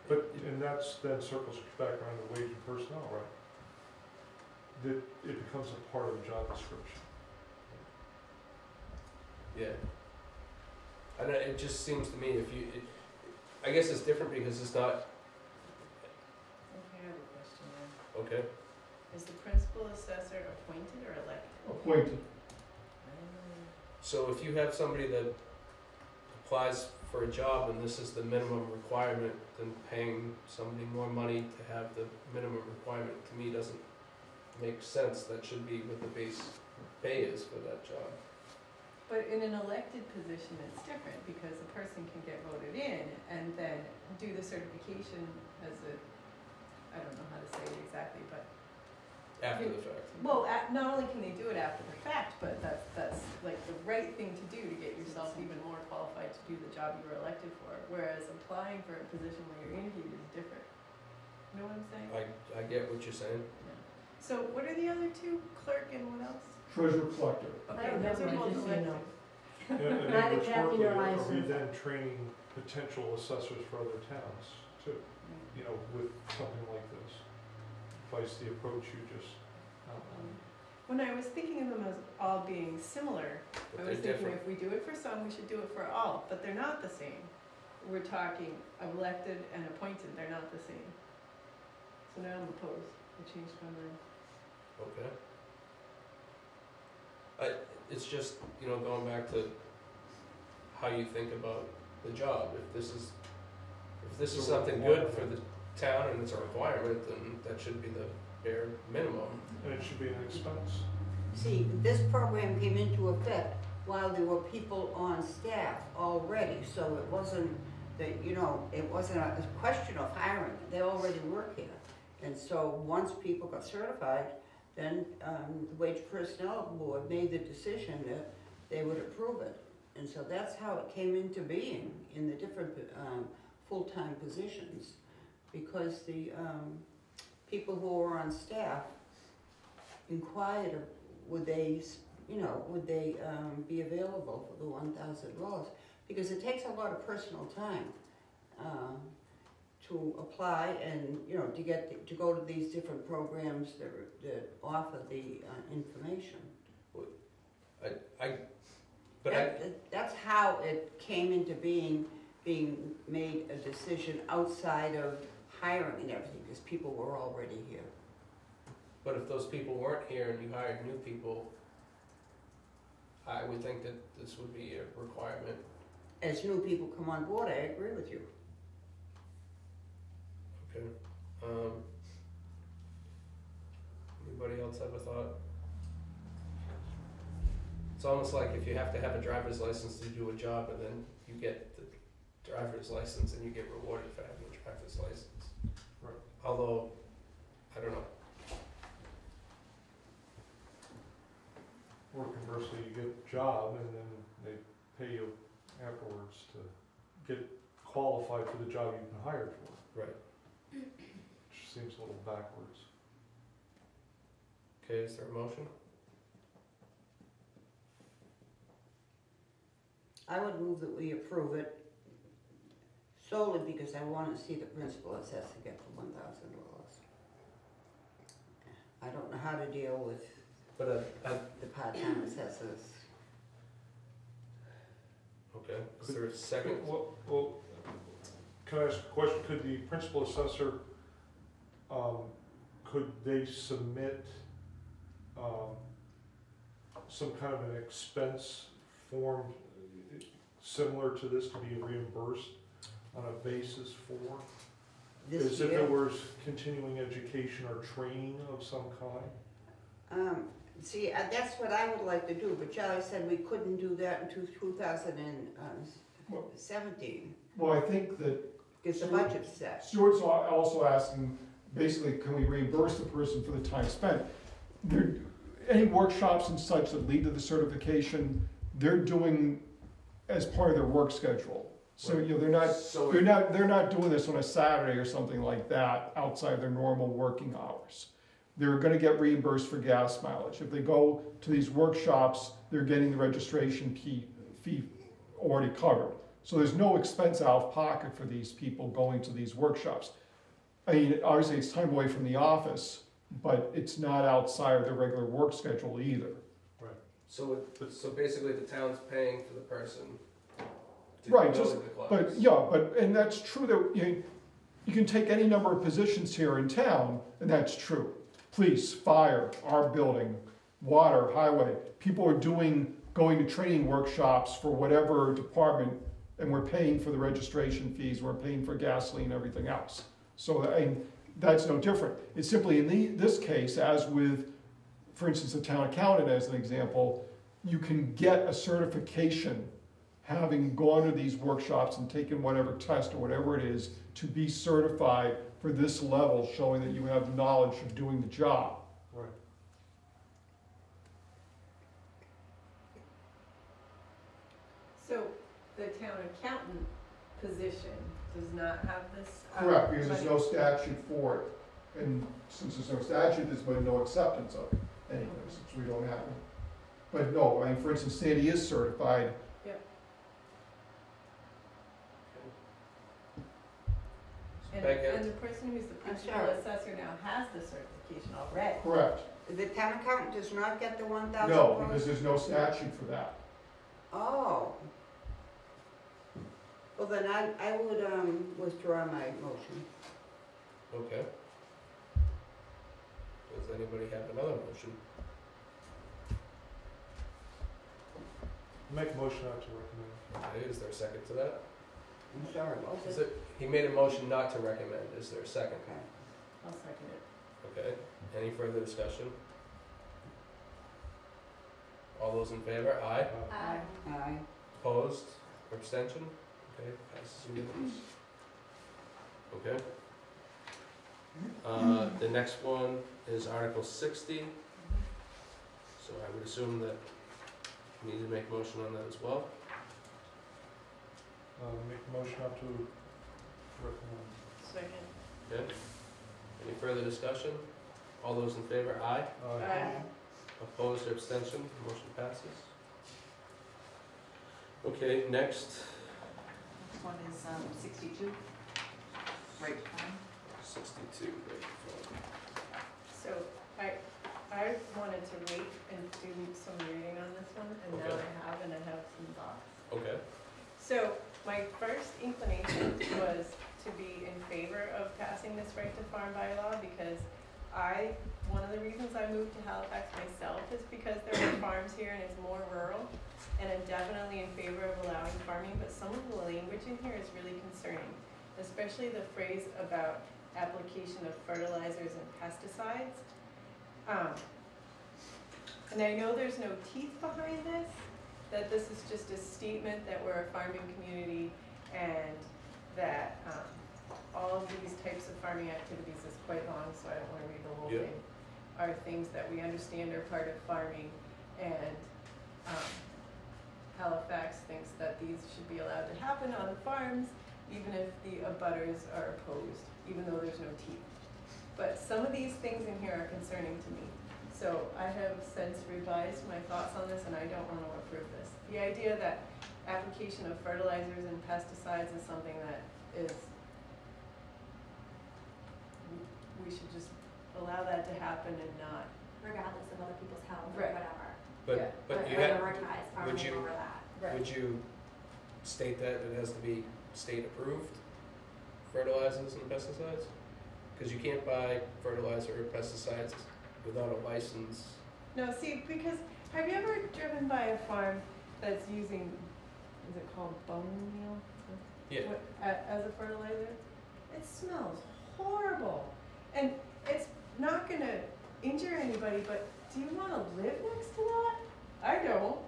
H: But, and that's, then circles back around to wage and personnel, right? That it becomes a part of the job description.
A: Yeah. I don't, it just seems to me if you, I guess it's different because it's not,
B: Okay, I have a question then.
A: okay,
B: Is the principal assessor appointed or elected?
D: Appointed.
A: so if you have somebody that applies for a job and this is the minimum requirement, then paying somebody more money to have the minimum requirement, to me, doesn't make sense. That should be what the base pay is for that job.
B: But in an elected position, it's different because a person can get voted in and then do the certification as a, I don't know how to say it exactly, but,
A: After the fact.
B: well, not only can they do it after the fact, but that's like the right thing to do to get yourself even more qualified to do the job you were elected for. Whereas applying for a position where you're interviewed is different. You know what I'm saying?
A: I get what you're saying.
B: Yeah. So what are the other two? Clerk and what else?
D: Treasurer collector.
B: Okay,
I: don't
B: those are
I: know,
B: both
I: just so you know.
B: elected.
H: And
I: Neither Kathy nor I
H: are we
I: said-
H: then training potential assessors for other towns too? You know, with something like this, vice the approach you just outlined.
B: When I was thinking of them as all being similar,
A: But
B: I
A: they're
B: was thinking
A: different.
B: if we do it for some, we should do it for all, but they're not the same. We're talking elected and appointed, they're not the same. So now I'm opposed, I changed my mind.
A: Okay. It's just, you know, going back to how you think about the job. If this is something good for the town and it's a requirement, then that should be the bare minimum.
H: And it should be an expense.
E: See, this program came into effect while there were people on staff already, so it wasn't that, you know, it wasn't a question of hiring, they already work here. And so once people got certified, then the Wage Personnel Board made the decision that they would approve it. And so that's how it came into being in the different full-time positions, because the people who were on staff inquired of would they, you know, would they be available for the $1,000? Because it takes a lot of personal time to apply and, you know, to go to these different programs that offer the information. That's how it came into being made a decision outside of hiring and everything, because people were already here.
A: But if those people weren't here and you hired new people, I would think that this would be a requirement
E: as new people come on board, I agree with you.
A: Okay. Anybody else have a thought? It's almost like if you have to have a driver's license to do a job and then you get the driver's license and you get rewarded for having a driver's license.
H: Right.
A: Although, I don't know.
H: Or conversely, you get a job and then they pay you afterwards to get qualified for the job you've been hired for.
A: Right.
H: Which seems a little backwards.
A: Okay, is there a motion?
E: I would move that we approve it solely because I want to see the principal assessor get the $1,000. I don't know how to deal with
A: But
E: the part-time assessors.
A: okay, is there a second?
H: Well, can I ask a question? Could the principal assessor, could they submit, some kind of an expense form similar to this to be reimbursed on a basis for?
E: This
H: As if
E: year,
H: it was continuing education or training of some kind?
E: see, that's what I would like to do, but Charlie said we couldn't do that until 2017,
D: Well, I think that
E: because the budget's set.
D: Stuart's also asking, basically, can we reimburse the person for the time spent? Any workshops and such that lead to the certification, they're doing as part of their work schedule. So, you know, they're not doing this on a Saturday or something like that outside their normal working hours. They're gonna get reimbursed for gas mileage. If they go to these workshops, they're getting the registration fee already covered. So there's no expense out of pocket for these people going to these workshops. I mean, obviously it's time away from the office, but it's not outside of their regular work schedule either.
A: So basically the town's paying for the person to
D: Right,
A: go
D: just-
A: to the class.
D: And that's true that you can take any number of positions here in town, and that's true. Police, fire, our building, water, highway, people are going to training workshops for whatever department, and we're paying for the registration fees, we're paying for gasoline and everything else. So, that's no different. It's simply in this case, as with, for instance, the town accountant as an example, you can get a certification having gone to these workshops and taken whatever test or whatever it is to be certified for this level, showing that you have knowledge of doing the job.
H: Right.
B: So the town accountant position does not have this?
D: Correct, because there's
B: money?
D: no statute for it. And since there's no statute, there's been no acceptance of it anyway, since we don't have it. But no, I mean, for instance, Sandy is certified.
A: Becca?
B: And the person who's the principal
E: sorry.
B: assessor now has the certification already.
D: Correct.
E: The town accountant does not get the $1,000?
D: No, because there's no statute for that.
E: Oh. Well, then I would, withdraw my motion.
A: Okay. Does anybody have another motion?
H: Make a motion not to recommend.
A: Okay, is there a second to that?
E: I'm sorry, what was
A: Is
E: it?
A: it, he made a motion not to recommend, is there a second?
E: Okay.
B: I'll second it.
A: Okay, any further discussion? All those in favor, aye?
E: Aye.
A: Opposed, or abstention? Okay, passes unanimous. Okay. The next one is Article 60, so I would assume that we need to make a motion on that as well.
H: Make a motion not to recommend.
B: Second.
A: Okay, any further discussion? All those in favor, aye?
B: Aye.
A: Opposed or abstention, motion passes. Okay, next,
G: Next one is 62, right time.
A: 62, right,
B: So I wanted to wait and do some reading on this one, and now
A: Okay.
B: I have some thoughts.
A: okay,
B: So my first inclination was to be in favor of passing this right to farm bylaw because one of the reasons I moved to Halifax myself is because there are farms here and it's more rural. and I'm definitely in favor of allowing farming, but some of the language in here is really concerning, especially the phrase about application of fertilizers and pesticides. And I know there's no teeth behind this, that this is just a statement that we're a farming community and that all of these types of farming activities is quite long, so I don't want to read the whole
A: Yeah.
B: thing, are things that we understand are part of farming, and Halifax thinks that these should be allowed to happen on the farms, even if the abutters are opposed, even though there's no teeth. But some of these things in here are concerning to me. So I have since revised my thoughts on this, and I don't want to approve this. The idea that application of fertilizers and pesticides is something that is, we should just allow that to happen and not.
F: Regardless of other people's health or
B: Right.
F: whatever.
B: Yeah.
A: But you
F: Prioritize farming
A: you-
F: over that.
A: would you state that it has to be state approved fertilizers and pesticides? Because you can't buy fertilizer or pesticides without a license.
B: No, see, because have you ever driven by a farm that's using, is it called bone meal?
A: Yeah.
B: As a fertilizer? It smells horrible. And it's not gonna injure anybody, but do you wanna live next to that? I don't.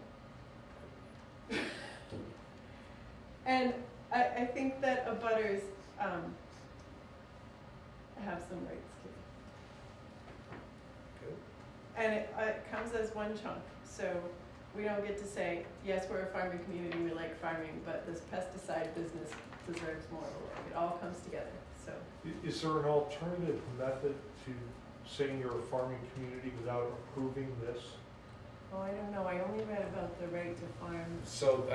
B: And I think that abutters, have some rights too.
A: Good.
B: And it comes as one chunk, so we don't get to say, yes, we're a farming community, we like farming, but this pesticide business deserves more of a look. It all comes together, so.
H: Is there an alternative method to saying you're a farming community without approving this?
B: Oh, I don't know, I only read about the right to farm
A: So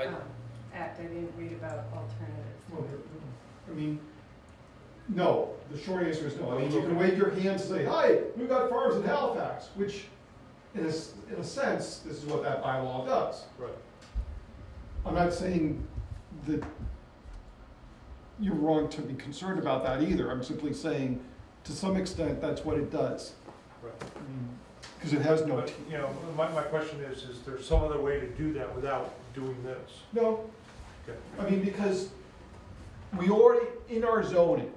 B: act, I didn't read about alternatives.
D: Well, I mean, no, the short answer is no. I mean, you can wave your hands and say, hi, we've got farms in Halifax, which, in a sense, this is what that bylaw does.
H: Right.
D: I'm not saying that you're wrong to be concerned about that either. I'm simply saying, to some extent, that's what it does.
H: Right.
D: Because it has no
H: But,
D: teeth.
H: you know, my question is there some other way to do that without doing this?
D: No.
H: Okay.
D: I mean, because we already, in our zoning,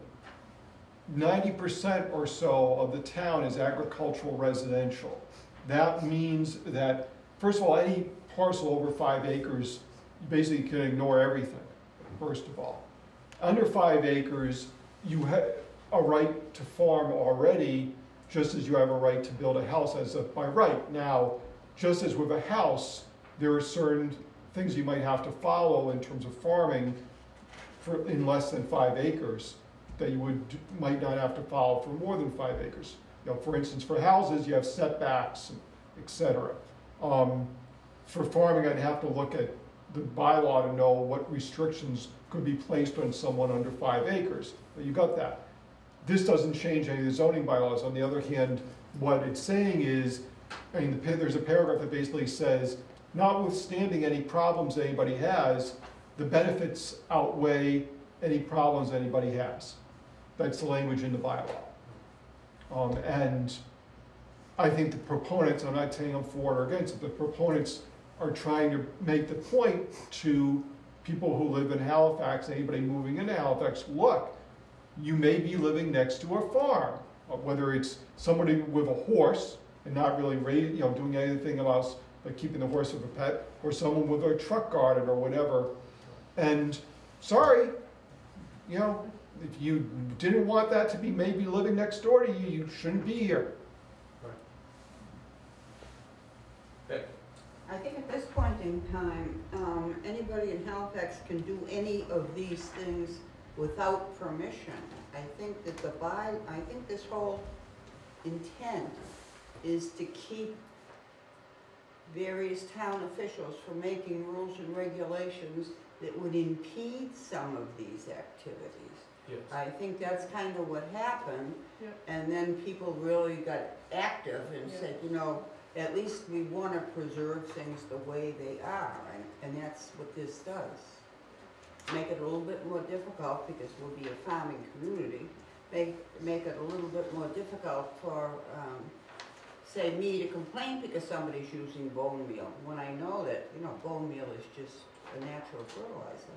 D: 90% or so of the town is agricultural residential. That means that, first of all, any parcel over 5 acres, you basically can ignore everything, first of all. Under 5 acres, you have a right to farm already, just as you have a right to build a house as of by right. Now, just as with a house, there are certain things you might have to follow in terms of farming in less than 5 acres that you might not have to follow for more than 5 acres. You know, for instance, for houses, you have setbacks, et cetera. For farming, I'd have to look at the bylaw to know what restrictions could be placed on someone under 5 acres. But you got that. This doesn't change any of the zoning bylaws. On the other hand, what it's saying is, I mean, there's a paragraph that basically says, notwithstanding any problems anybody has, the benefits outweigh any problems anybody has. That's the language in the bylaw. And I think the proponents, I'm not saying I'm for it or against it, the proponents are trying to make the point to people who live in Halifax, anybody moving into Halifax, look, you may be living next to a farm, whether it's somebody with a horse and not really doing anything else but keeping the horse as a pet, or someone with a truck garden or whatever. And sorry, you know, if you didn't want that to be maybe living next door to you, you shouldn't be here.
E: I think at this point in time, anybody in Halifax can do any of these things without permission. I think that I think this whole intent is to keep various town officials from making rules and regulations that would impede some of these activities.
A: Yes.
E: I think that's kind of what happened.
B: Yep.
E: And then people really got active and
B: Yep.
E: said, you know, at least we want to preserve things the way they are, and that's what this does. Make it a little bit more difficult, because we'll be a farming community, make it a little bit more difficult for say me to complain because somebody's using bone meal, when I know that, you know, bone meal is just a natural fertilizer.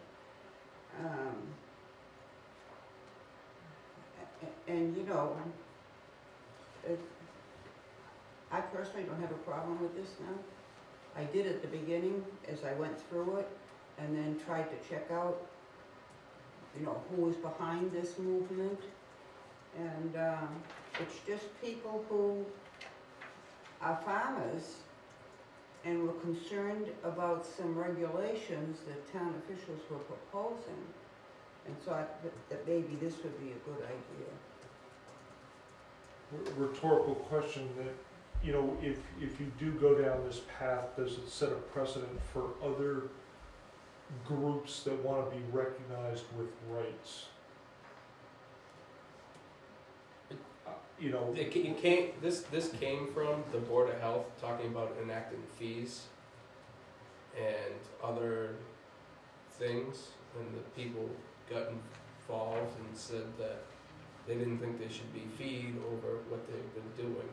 E: And you know, I personally don't have a problem with this now. I did at the beginning as I went through it, and then tried to check out, you know, who was behind this movement. And it's just people who are farmers and were concerned about some regulations that town officials were proposing, and thought that maybe this would be a good idea.
H: Rhetorical question that, you know, if you do go down this path, does it set a precedent for other groups that want to be recognized with rights? You know,
A: this came from the Board of Health talking about enacting fees and other things, and the people got involved and said that they didn't think they should be feed over what they've been doing.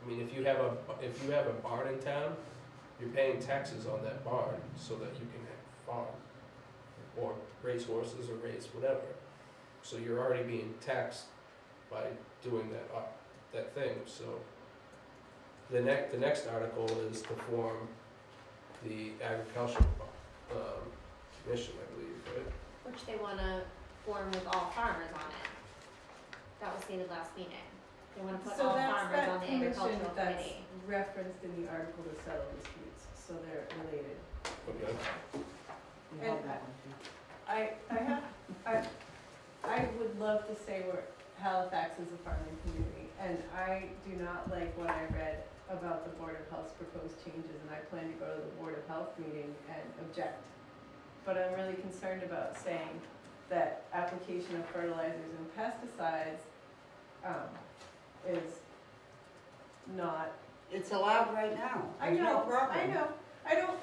A: I mean, if you have a barn in town, you're paying taxes on that barn so that you can farm or raise horses or raise whatever. So you're already being taxed by doing that thing. So the next article is to form the agricultural commission, I believe, right?
F: Which they wanna form with all farmers on it. That was stated last meeting. They wanna put all farmers on the agricultural
B: that's
F: committee.
B: referenced in the article to settle disputes, so they're related.
A: Okay.
G: We held that one too.
B: I would love to say Halifax is a farming community, and I do not like what I read about the Board of Health's proposed changes, and I plan to go to the Board of Health meeting and object. But I'm really concerned about saying that application of fertilizers and pesticides is not.
E: It's allowed right now.
B: I
E: There's no
B: know,
E: problem.
B: I know. I don't,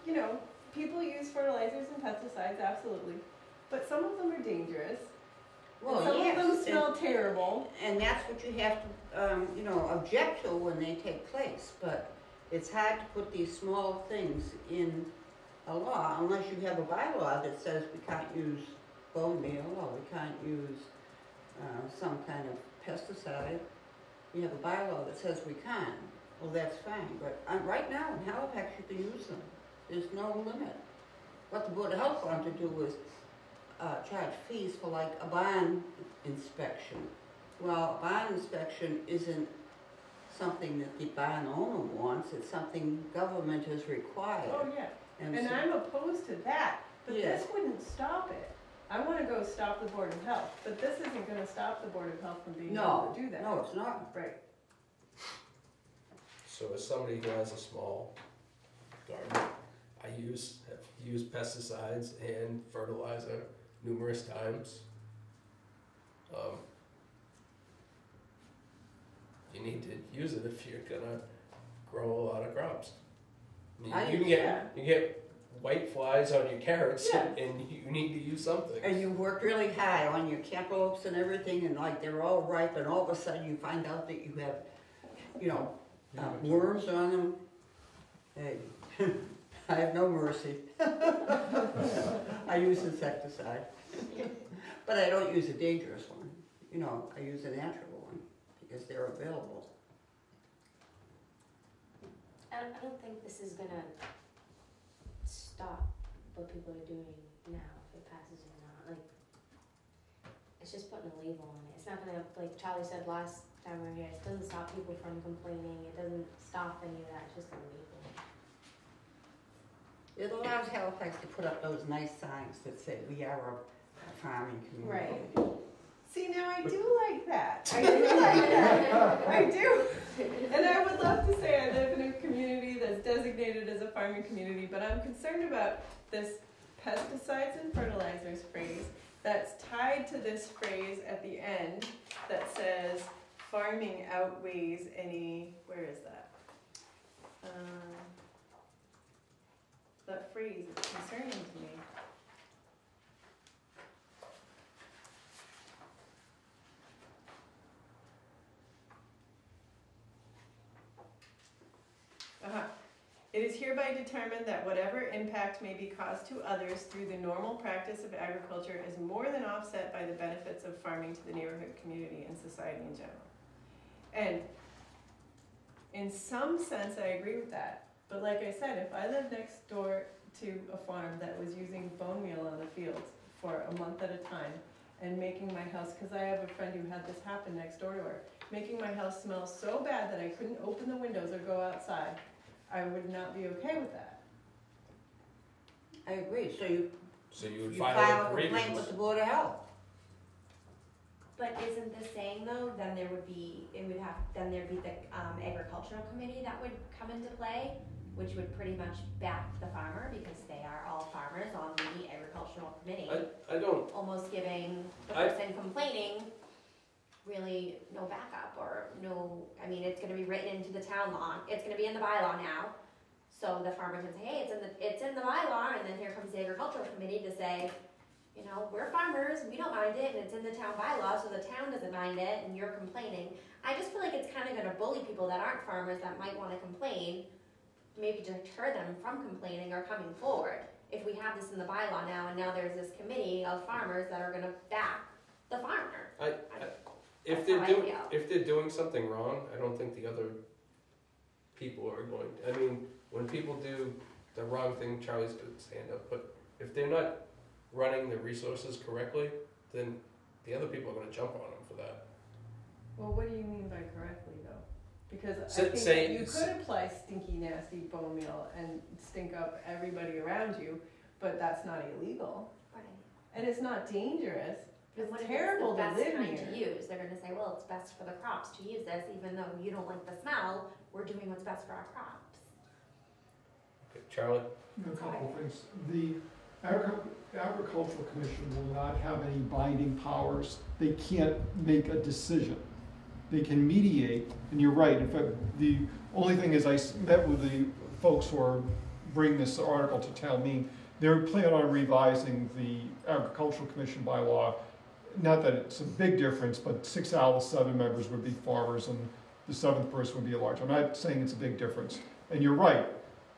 B: you know, people use fertilizers and pesticides, absolutely, but some of them are dangerous.
E: Well,
B: Some
E: yes,
B: of them smell terrible.
E: and that's what you have to, you know, object to when they take place. But it's hard to put these small things in a law unless you have a bylaw that says we can't use bone meal or we can't use some kind of pesticide. You have a bylaw that says we can. Well, that's fine. But right now in Halifax, you can use them. There's no limit. What the Board of Health wanted to do was charge fees for like a barn inspection. Well, a barn inspection isn't something that the barn owner wants, it's something government has required.
B: Oh, yeah. And
E: so,
B: I'm opposed to that, but
E: Yeah.
B: this wouldn't stop it. I wanna go stop the Board of Health, but this isn't gonna stop the Board of Health from being able to do that.
E: no, it's not.
B: Right.
A: So as somebody who has a small garden, I have used pesticides and fertilizer numerous times. You need to use it if you're gonna grow a lot of crops. I mean, you get white flies on your carrots,
B: Yes.
A: and you need to use something.
E: And you worked really hard on your cantaloupes and everything, and like they're all ripe, and all of a sudden you find out that you have, you know, worms on them. Hey, I have no mercy. I use insecticide. But I don't use a dangerous one. You know, I use a natural one because they're available.
I: I don't think this is gonna stop what people are doing now, if it passes or not, like, it's just putting a label on it, it's not gonna, like Charlie said last time we were here, it doesn't stop people from complaining, it doesn't stop any of that, it's just a label.
E: It allows Halifax to put up those nice signs that say we are a farming community.
B: Right. See, now I do like that. I do like that. I do. And I would love to say I live in a community that's designated as a farming community, but I'm concerned about this pesticides and fertilizers phrase that's tied to this phrase at the end that says farming outweighs any, where is that? That phrase is concerning to me. It is hereby determined that whatever impact may be caused to others through the normal practice of agriculture is more than offset by the benefits of farming to the neighborhood, community, and society in general. And in some sense, I agree with that. But like I said, if I lived next door to a farm that was using bone meal on the fields for a month at a time and making my house, because I have a friend who had this happen next door to her, making my house smell so bad that I couldn't open the windows or go outside, I would not be okay with that.
E: I agree, so you
A: would
E: file
A: file
E: a
A: a
E: complaint
A: grievance.
E: with the Board of Health.
F: But isn't this saying though, then there'd be the agricultural committee that would come into play, which would pretty much back the farmer because they are all farmers on the agricultural committee.
A: I don't,
F: Almost giving the
A: I-
F: person complaining really no backup or no, I mean, it's gonna be written into the town law, it's gonna be in the bylaw now. So the farmer can say, hey, it's in the bylaw, and then here comes the agricultural committee to say, you know, we're farmers, we don't mind it, and it's in the town bylaw, so the town doesn't mind it, and you're complaining. I just feel like it's kinda gonna bully people that aren't farmers that might wanna complain, maybe deter them from complaining or coming forward. If we have this in the bylaw now, and now there's this committee of farmers that are gonna back the farmer.
A: if
F: That's how I feel.
A: if they're doing something wrong, I don't think the other people are going, I mean, when people do the wrong thing, Charlie's gonna stand up, but if they're not running the resources correctly, then the other people are gonna jump on them for that.
B: Well, what do you mean by correctly though? Because I
A: Say-
B: think
A: say-
B: that you could apply stinky, nasty bone meal and stink up everybody around you, but that's not illegal.
F: Right.
B: And it's not dangerous.
F: And
B: It's
F: what if
B: terrible to
F: it's the
B: live
F: best kind
B: here.
F: to use? They're gonna say, well, it's best for the crops to use this, even though you don't like the smell, we're doing what's best for our crops.
A: Okay, Charlie?
D: A couple of things. The Agricultural Commission will not have any binding powers. They can't make a decision. They can mediate, and you're right. In fact, the only thing is I met with the folks who are bringing this article to town meeting. They're planning on revising the Agricultural Commission bylaw. Not that it's a big difference, but 6 out of the 7 members would be farmers, and the 7th person would be a large. I'm not saying it's a big difference. And you're right.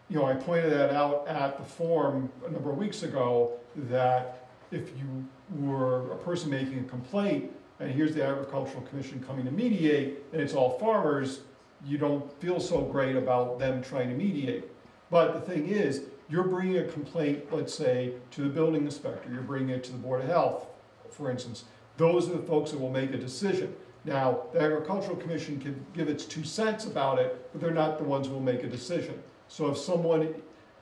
D: You know, I pointed that out at the forum a number of weeks ago, that if you were a person making a complaint, and here's the Agricultural Commission coming to mediate, and it's all farmers, you don't feel so great about them trying to mediate. But the thing is, you're bringing a complaint, let's say, to the building inspector, you're bringing it to the Board of Health, for instance. Those are the folks that will make a decision. Now, the Agricultural Commission can give its 2 cents about it, but they're not the ones who will make a decision. So if someone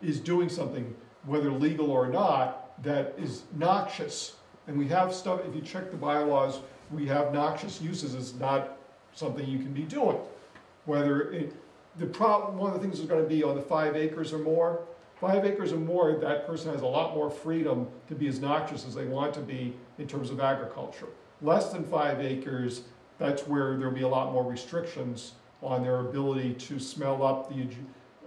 D: is doing something, whether legal or not, that is noxious, and we have stuff, if you check the bylaws, we have noxious uses is not something you can be doing. Whether one of the things is going to be on the 5 acres or more. 5 acres or more, that person has a lot more freedom to be as noxious as they want to be in terms of agriculture. Less than 5 acres, that's where there'll be a lot more restrictions on their ability to smell up the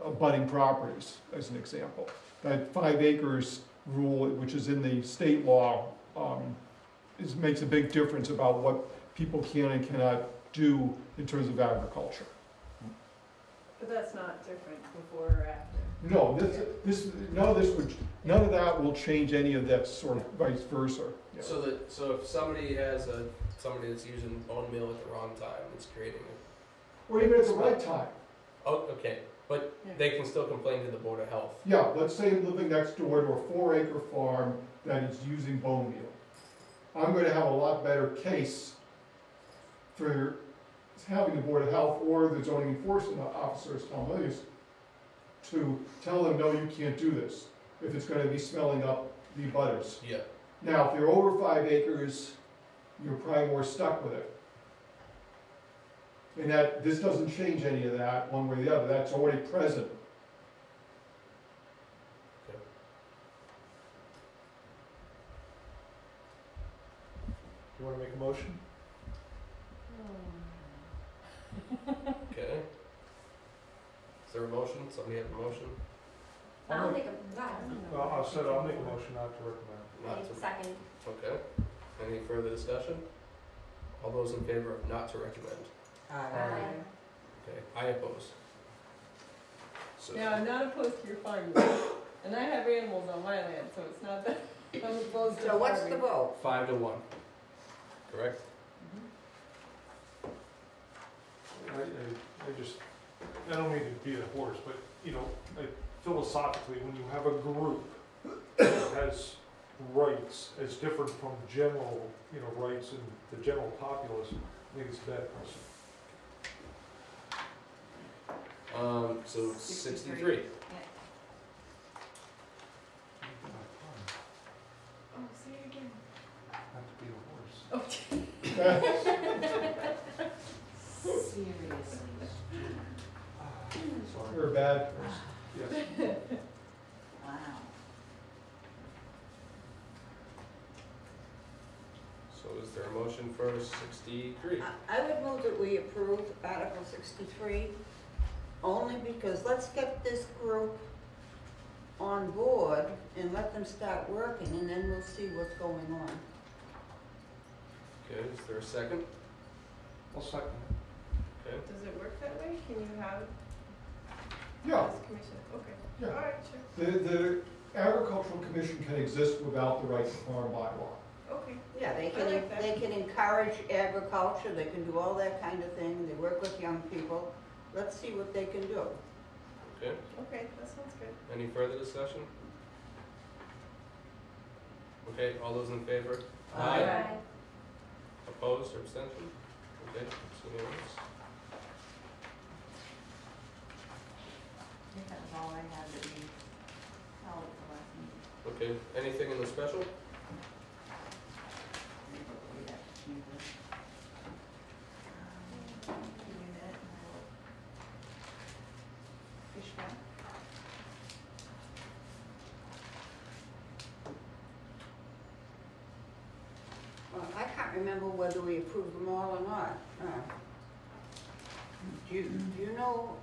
D: abutting properties, as an example. That 5 acres rule, which is in the state law, makes a big difference about what people can and cannot do in terms of agriculture.
B: But that's not different before or after.
D: No, none of that will change any of that, sort of vice versa. Yeah.
A: So if somebody has somebody that's using bone meal at the wrong time, it's creating
D: Or even at the right time.
A: okay, but
B: Yeah.
A: they can still complain to the Board of Health.
D: Yeah, let's say I'm living next door to a 4-acre farm that is using bone meal. I'm gonna have a lot better case for having the Board of Health or the zoning enforcement officers, to tell them, no, you can't do this, if it's gonna be smelling up the butters.
A: Yeah.
D: Now, if you're over 5 acres, you're probably more stuck with it. And this doesn't change any of that, one way or the other, that's already present.
H: You wanna make a motion?
A: Okay. Is there a motion? Somebody have a motion?
F: I'll make a,
H: I'll make a motion not to recommend.
A: Not to.
F: second.
A: Okay. Any further discussion? All those in favor of not to recommend?
F: Aye.
A: Okay. I oppose. So,
B: Now, I'm not opposed to your farming, and I have animals on my land, so it's not that I'm opposed to
E: So what's the
B: farming.
E: vote?
A: 5-1, correct?
H: I just, I don't mean to beat a horse, but, you know, philosophically, when you have a group that has rights as different from general, you know, rights in the general populace, I think it's a bad precedent.
A: So 63.
B: Oh, say it again.
H: Not to beat a horse.
B: Oh,
G: Seriously.
H: Sorry.
D: You're a bad person. Yes.
G: Wow.
A: So is there a motion for 63?
E: I would move that we approve Article 63, only because let's get this group on board and let them start working, and then we'll see what's going on.
A: Okay, is there a second?
H: I'll second
A: Okay.
B: does it work that way? Can you have
D: Yeah,
B: this commission? Okay.
D: Yeah.
B: All right, sure.
D: the agricultural commission can exist without the right to farm bylaw.
B: Okay.
E: Yeah,
B: I like that.
E: they can encourage agriculture, they can do all that kind of thing, they work with young people. Let's see what they can do.
A: Okay,
B: Okay, that sounds good.
A: any further discussion? Okay, all those in favor?
E: Aye.
A: Opposed or abstention? Okay, it's unanimous.
G: I think that was all I had that we held at the last meeting.
A: Okay, anything in the special?
G: Maybe we'll do that, maybe. Give me a minute and I will fish back.
E: Well, I can't remember whether we approved them all or not. Do you know,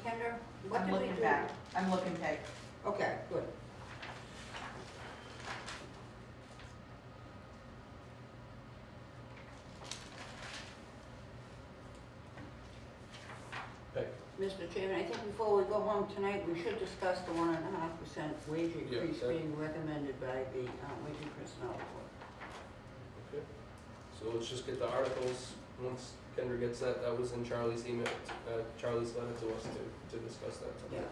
E: Kendra, what
G: I'm
E: did we
G: looking
E: do?
G: back, I'm looking back.
E: Okay, good.
A: Peg.
E: Mr. Chairman, I think before we go home tonight, we should discuss the 1.5% wage increase
A: that-
E: being recommended by the Wage and Personnel Board.
A: Okay, so let's just get the articles, once Kendra gets that, that was in Charlie's email, Charlie's letter to us to discuss that
E: Yeah.
A: tonight.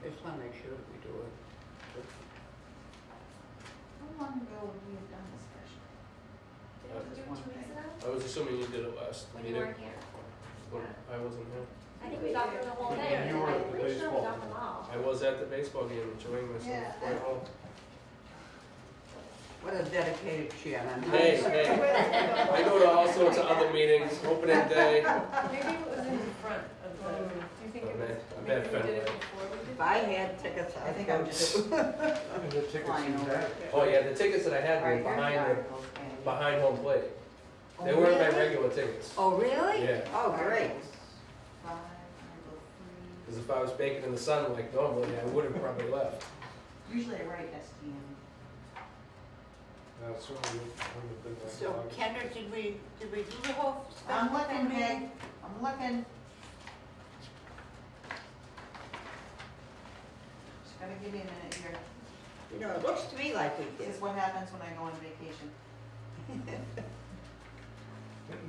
E: Just want to make sure that we do it.
G: How long ago have we done this special?
F: Did we do it 2 weeks ago?
A: I was assuming you did it last
F: When you
A: meeting,
F: weren't here?
A: when I wasn't here.
F: I think we got through the whole
H: Yeah,
F: thing,
H: you were at
F: I'm
H: the
F: pretty sure we
H: baseball.
F: got them all.
A: I was at the baseball game enjoying myself
G: Yeah.
A: quite well.
E: What a dedicated chairman.
A: Hey, hey, I go to all sorts of other meetings, opening day.
B: Maybe it was in front of the, do you think it was,
A: I'm
B: maybe
A: bad
B: we did it
A: friend.
B: before we did?
E: If I had tickets,
G: I
E: I'd
G: think
E: go
G: I'm just
E: too.
H: And the tickets
G: flying
H: you
G: over.
H: had.
A: Oh yeah, the tickets that I had
G: All right,
A: were
G: here's the
A: behind
G: articles, Andy.
A: behind home plate. They
E: Oh,
A: weren't my
E: really?
A: regular tickets.
E: Oh, really?
A: Yeah.
E: Oh, great.
G: Articles 5, Article 3.
A: Because if I was baking in the sun like normally, I would have probably left.
G: Usually I write STM.
H: Certainly wouldn't have been that
E: So
H: long.
E: Kendra, did we do the whole
G: I'm
E: special
G: looking,
E: meeting?
G: Meg, I'm looking. Just gotta give me a minute here.
E: You know, it looks to me like we
G: This
E: did.
G: is what happens when I go on vacation.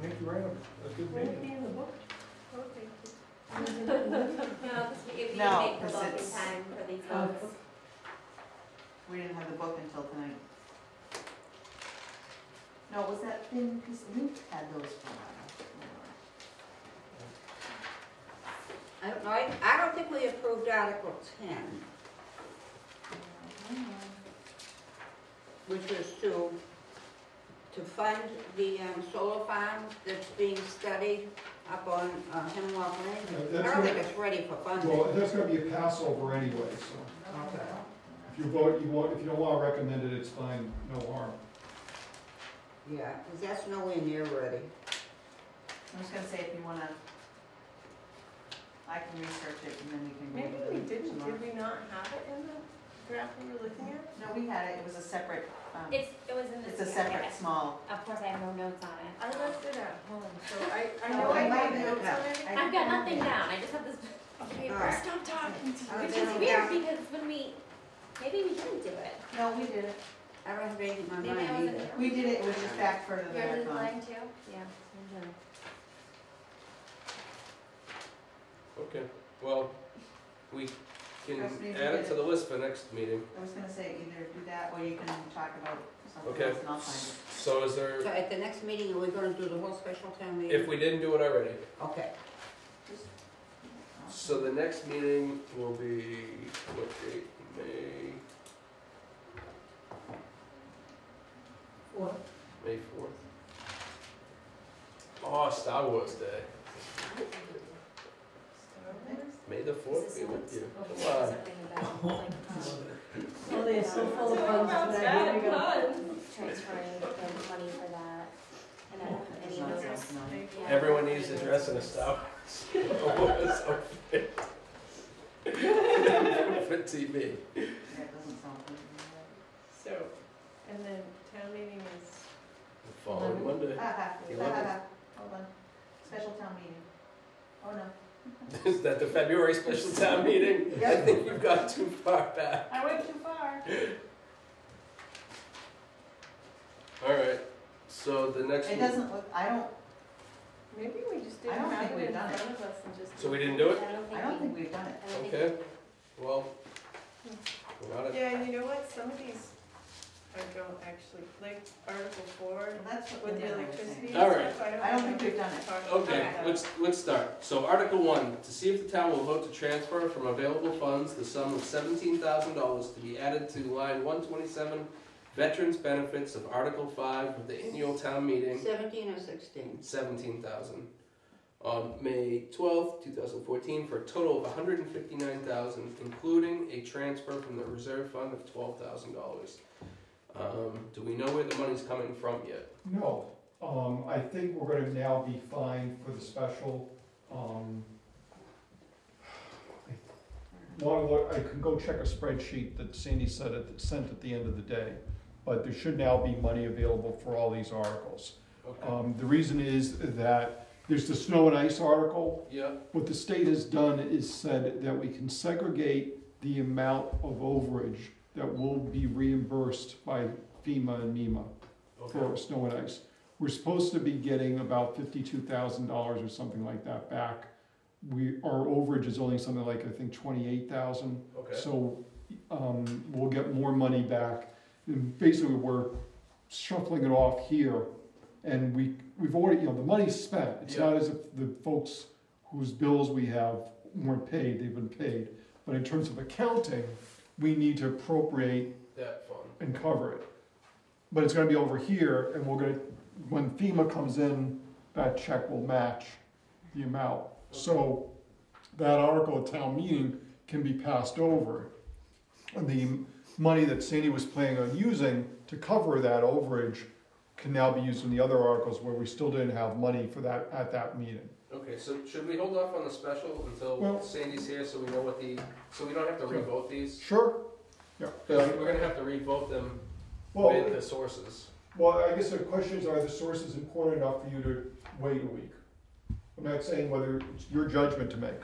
H: Nick, you ran a good meeting.
B: in the book? Okay.
F: No, because we
G: No,
F: didn't make the
G: 'cause
F: book in
G: it's-
F: time for these votes.
G: We didn't have the book until tonight. No, was that thin piece, Luke had those for a while.
E: I don't know, I don't think we approved Article 10, which was to fund the solar farm that's being studied up on Hemlock Lane.
D: Yeah,
E: I
D: that's
E: don't think
D: what-
E: it's ready for
D: Well,
E: funding.
D: that's gonna be a passover anyway, so
E: Okay.
D: if you vote, if you don't wanna recommend it, it's fine, no harm.
E: Yeah, because that's nowhere near ready.
G: I'm just gonna say if you wanna, I can research it and then we can.
B: Maybe
G: read
B: we
G: the-
B: didn't,
G: some
B: did we not have it in the draft we were looking at?
G: No, we had it, it was a separate,
F: It was in
G: it's
F: this.
G: a separate small.
F: Of course, I have no notes on it.
B: I left it at home, so I
G: Oh,
B: know I
G: I
B: made
G: might
B: notes
G: have
B: on it.
F: I've got nothing down, I just have this
B: Okay,
E: All
B: I'll
E: right.
B: stop talking to you.
F: Which
E: then
F: is
E: I'll
F: weird
E: go.
F: because when maybe we didn't do it.
G: No, we did it.
E: I don't have anything on
F: Maybe I
E: mine
F: wasn't
E: either.
F: here.
G: We did it, it was just back further
F: You
G: than
F: already
G: our con.
F: line too? Yeah. Mhm.
A: Okay, well, we can
G: Next meeting,
A: add it
G: get
A: to
G: it.
A: the list for next meeting.
G: I was gonna say either do that or you can talk about something
A: Okay.
G: else and I'll find it.
A: So is there,
E: So at the next meeting, are we gonna do the whole special town meeting?
A: if we didn't do it already,
E: Okay.
A: so the next meeting will be, what date, May 4th? Oh, Star Wars Day. May the 4th be with you. Come on.
B: Oh, they're so full of funds today. Here we go.
F: Transferring the money for that. And I don't have any of those. Yeah.
A: Everyone needs to dress in a Star Wars outfit. For TV.
G: That doesn't sound good.
B: So, and then town meeting is,
A: The following Monday.
G: Hold on. Special town meeting. Oh, no.
A: Is that the February special town meeting? I think you've gone too far back.
G: I went too far.
A: Alright, so the next
G: It
A: one.
G: doesn't look, I don't
B: maybe we just
G: I
B: didn't
G: don't
B: have
G: think
B: it
G: we've
B: in
G: done
B: front
G: it.
B: of us and just.
A: So we didn't do it?
G: I don't think we've done it.
F: I don't think
A: Okay.
F: we did.
A: Well, we got it.
B: Yeah, and you know what, some of these I don't actually, like Article 4
G: Well, that's what
B: with the
G: Linda was
B: electricity
G: saying.
B: and
A: All right.
B: stuff,
G: I don't think we've done it.
A: Okay, let's start. So Article 1, to see if the town will vote to transfer from available funds the sum of $17,000 to be added to line 127, Veterans Benefits of Article 5 of the annual town meeting,
E: 17 or 16?
A: 17,000, on May 12th, 2014, for a total of $159,000, including a transfer from the reserve fund of $12,000. Do we know where the money's coming from yet?
D: No, I think we're gonna now be fine for the special, I can go check a spreadsheet that Sandy sent at the end of the day, but there should now be money available for all these articles.
A: Okay.
D: The reason is that there's the snow and ice article.
A: Yeah,
D: What the state has done is said that we can segregate the amount of overage that will be reimbursed by FEMA and NEMA for
A: okay,
D: snow and ice. We're supposed to be getting about $52,000 or something like that back. Our overage is only something like, I think, 28,000.
A: okay.
D: So, we'll get more money back. And basically, we're shuffling it off here. And we've already, the money's spent. It's
A: Yeah.
D: not as if the folks whose bills we have weren't paid, they've been paid. But in terms of accounting, we need to appropriate
A: That fund.
D: and cover it. But it's gonna be over here, and when FEMA comes in, that check will match the amount. So that article at town meeting can be passed over. And the money that Sandy was planning on using to cover that overage can now be used in the other articles where we still didn't have money for that at that meeting.
A: Okay, so should we hold off on the special until
D: Well-
A: Sandy's here so we know so we don't have to
D: Sure.
A: revote these?
D: Sure? Yeah.
A: Because we're gonna have to revote them
D: Well,
A: with the sources.
D: I guess the question is, are the sources important enough for you to wait a week? I'm not saying whether it's your judgment to make.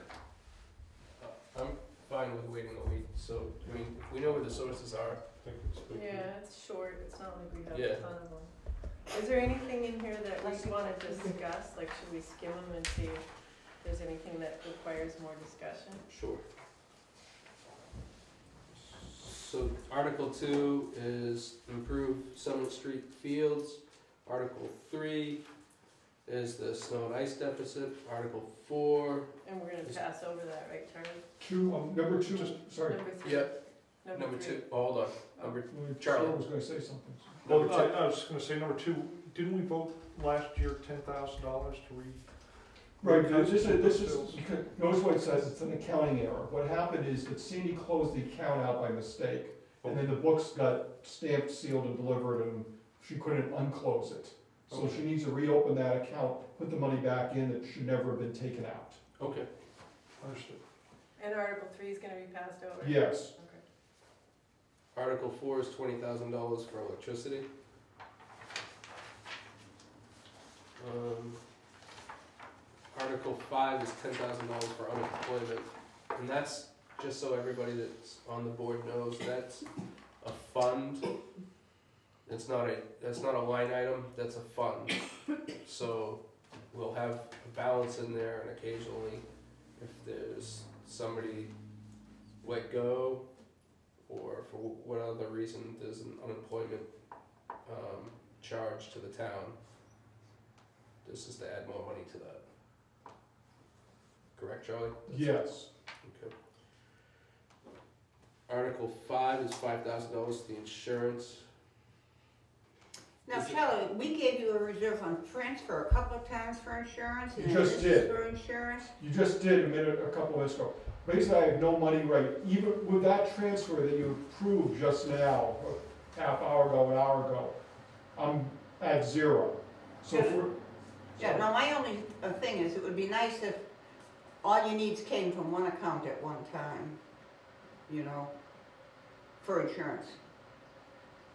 A: I'm fine with waiting a week, so, I mean, if we know where the sources are.
H: I think it's good.
B: Yeah, it's short, it's not like we have
A: Yeah.
B: a ton of them. Is there anything in here that we wanna discuss, like should we skim them and see if there's anything that requires more discussion?
A: Sure. So Article 2 is improve Summit Street fields. Article 3 is the snow and ice deficit. Article 4,
B: And we're gonna pass over that, right, Charlie?
D: Number two, sorry.
B: Number 3.
A: yep, number 2, hold on, number,
D: Charlie
A: Charlie.
D: was gonna say something.
H: Well,
A: number 2.
H: I was gonna say number 2, didn't we vote last year $10,000 to
D: Right, this is,
H: bills?
D: notice what it says, it's an accounting error. What happened is that Sandy closed the account out by mistake, and then the books got stamped, sealed, and delivered, and she couldn't unclose it. So she needs to reopen that account, put the money back in that should never have been taken out.
A: Okay,
H: Understood.
B: And Article 3 is gonna be passed over?
D: Yes.
B: Okay.
A: Article 4 is $20,000 for electricity. Article 5 is $10,000 for unemployment. And that's, just so everybody that's on the board knows, that's a fund. That's not a line item, that's a fund. So we'll have a balance in there, and occasionally, if there's somebody let go, or for what other reason there's an unemployment charge to the town, this is to add more money to that. Correct, Charlie?
D: Yes.
A: Okay. Article 5 is $5,000 to the insurance.
E: Now,
A: Is it-
E: Shelley, we gave you a reserve fund transfer a couple of times for insurance,
D: You
E: and
D: just
E: this
D: did.
E: is for insurance.
D: You just did a couple of minutes ago. Basically, I have no money right, even with that transfer that you approved just now, a half hour ago, an hour ago, I'm at zero. So for.
E: Yeah, no, my only thing is, it would be nice if all your needs came from one account at one time, you know, for insurance.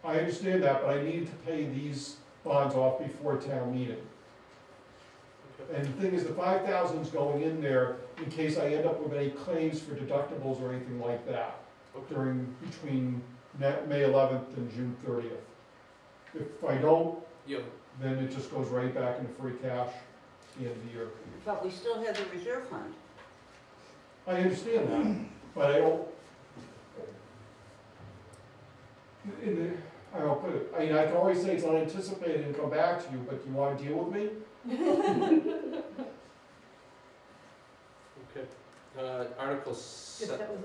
D: I understand that, but I need to pay these bonds off before town meeting. And the thing is, the 5,000 is going in there in case I end up with any claims for deductibles or anything like that between May 11th and June 30th. If I don't,
A: Yeah.
D: then it just goes right back into free cash at the end of the year.
E: But we still have the reserve fund.
D: I understand that, but I don't. I don't put it, I mean, I can always say it's unanticipated and come back to you, but you wanna deal with me?
A: Okay. Article 7.
B: that was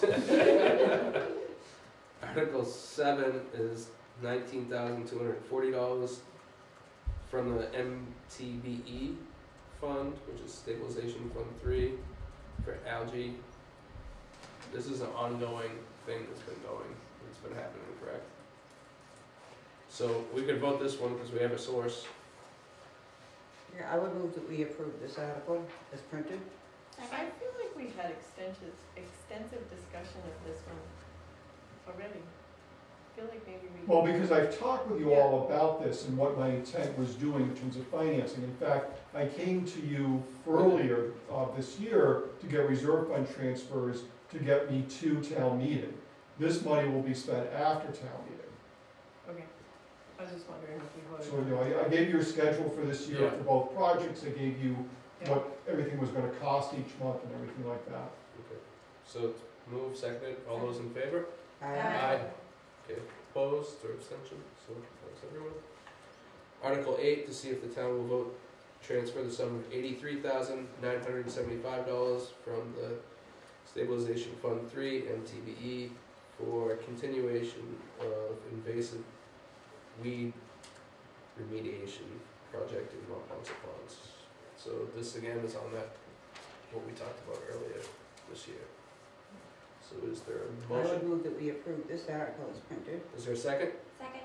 B: a no.
A: Article 7 is $19,240 from the MTBE fund, which is Stabilization Fund 3 for algae. This is an ongoing thing that's been going, it's been happening, correct? So we could vote this one because we have a source.
E: Yeah, I would move that we approve this article as printed.
B: I feel like we've had extensive discussion of this one already. I feel like maybe we.
D: Well, because I've talked with you all about this and what my intent was doing in terms of financing. In fact, I came to you earlier this year to get reserve fund transfers to get me to town meeting. This money will be spent after town meeting.
B: Okay, I was just wondering if we voted.
D: So, you know, I gave you a schedule for this year
A: Yeah.
D: for both projects. I gave you
B: Yeah.
D: what everything was gonna cost each month and everything like that.
A: Okay. So it's moved, seconded, all those in favor?
F: Aye.
A: Okay, opposed or abstention, so that's everyone. Article 8, to see if the town will vote, transfer the sum of $83,975 from the Stabilization Fund 3, MTBE, for continuation of invasive weed remediation project in Mount Ponce Ponds. So this again is on that, what we talked about earlier this year. So is there a
E: I would
A: motion?
E: move that we approve this article as printed.
A: Is there a second?
F: Second.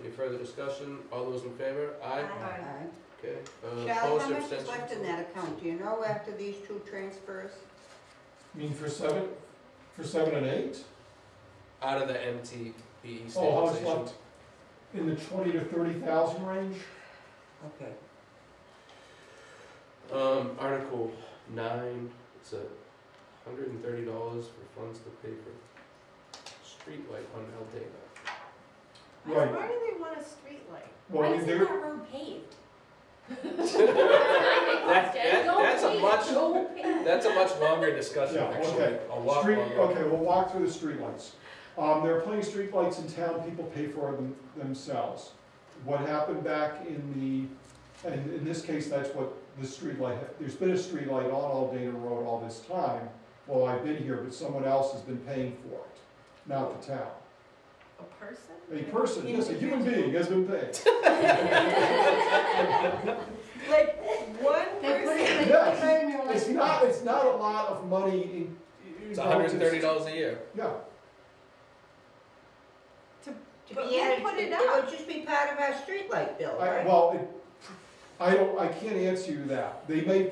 A: Any further discussion? All those in favor? Aye?
B: Aye.
E: Aye.
A: Okay.
E: Charlie,
A: Opposed
E: how
A: or
E: much is
A: abstentions?
E: left in that account? Do you know after these two transfers?
D: I mean, for 7 and 8?
A: Out of the MTBE
D: Oh, how much
A: stabilization.
D: left? In the 20 to 30,000 range?
E: Okay.
A: Article 9, it's $130 for funds to pay for streetlight on Aldana.
D: Right.
B: Why do they want a street light?
D: Well, I
F: Why
D: mean,
F: isn't
D: there,
F: that road paved?
A: That's a much longer discussion,
D: Yeah,
A: actually.
D: okay.
A: A lot
D: street,
A: longer.
D: okay, we'll walk through the streetlights. There are plenty of streetlights in town, people pay for them themselves. What happened back in and in this case, that's what the streetlight, there's been a streetlight on Aldana Road all this time, while I've been here, but someone else has been paying for it, not the town.
B: A person?
D: A person, yes, a human being has been paying.
B: Like, one person?
D: Yes, it's not a lot of money in.
A: It's $130 a year.
D: Yeah,
B: But
E: Be
B: who
E: added-
B: put it
E: It
B: up?
E: would just be part of our streetlight bill, right?
D: I can't answer you that. They may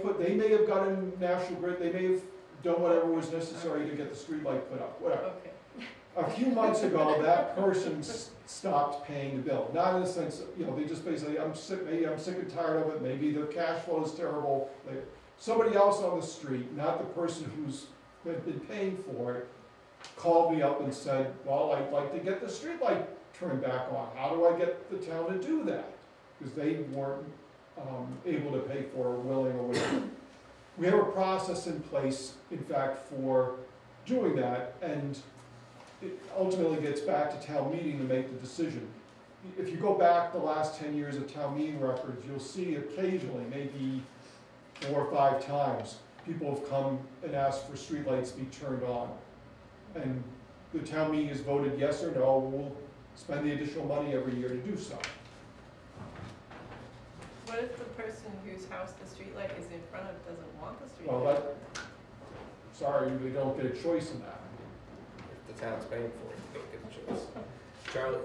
D: have gotten National Grid, they may have done whatever was necessary to get the streetlight put up, whatever.
B: Okay.
D: A few months ago, that person stopped paying the bill. Not in the sense, they just basically, maybe I'm sick and tired of it, maybe the cash flow is terrible. Somebody else on the street, not the person had been paying for it called me up and said, well, I'd like to get the streetlight turned back on. How do I get the town to do that? Because they weren't able to pay for or willing or whatever. We have a process in place, in fact, for doing that, and it ultimately gets back to town meeting to make the decision. If you go back the last 10 years of town meeting records, you'll see occasionally, maybe 4 or 5 times, people have come and asked for streetlights to be turned on. And the town meeting has voted yes or no, we'll spend the additional money every year to do so.
B: What if the person whose house the streetlight is in front of doesn't want the streetlight?
D: Well, sorry, we don't get a choice in that.
A: If the town's paying for it, you don't get a choice. Charlie,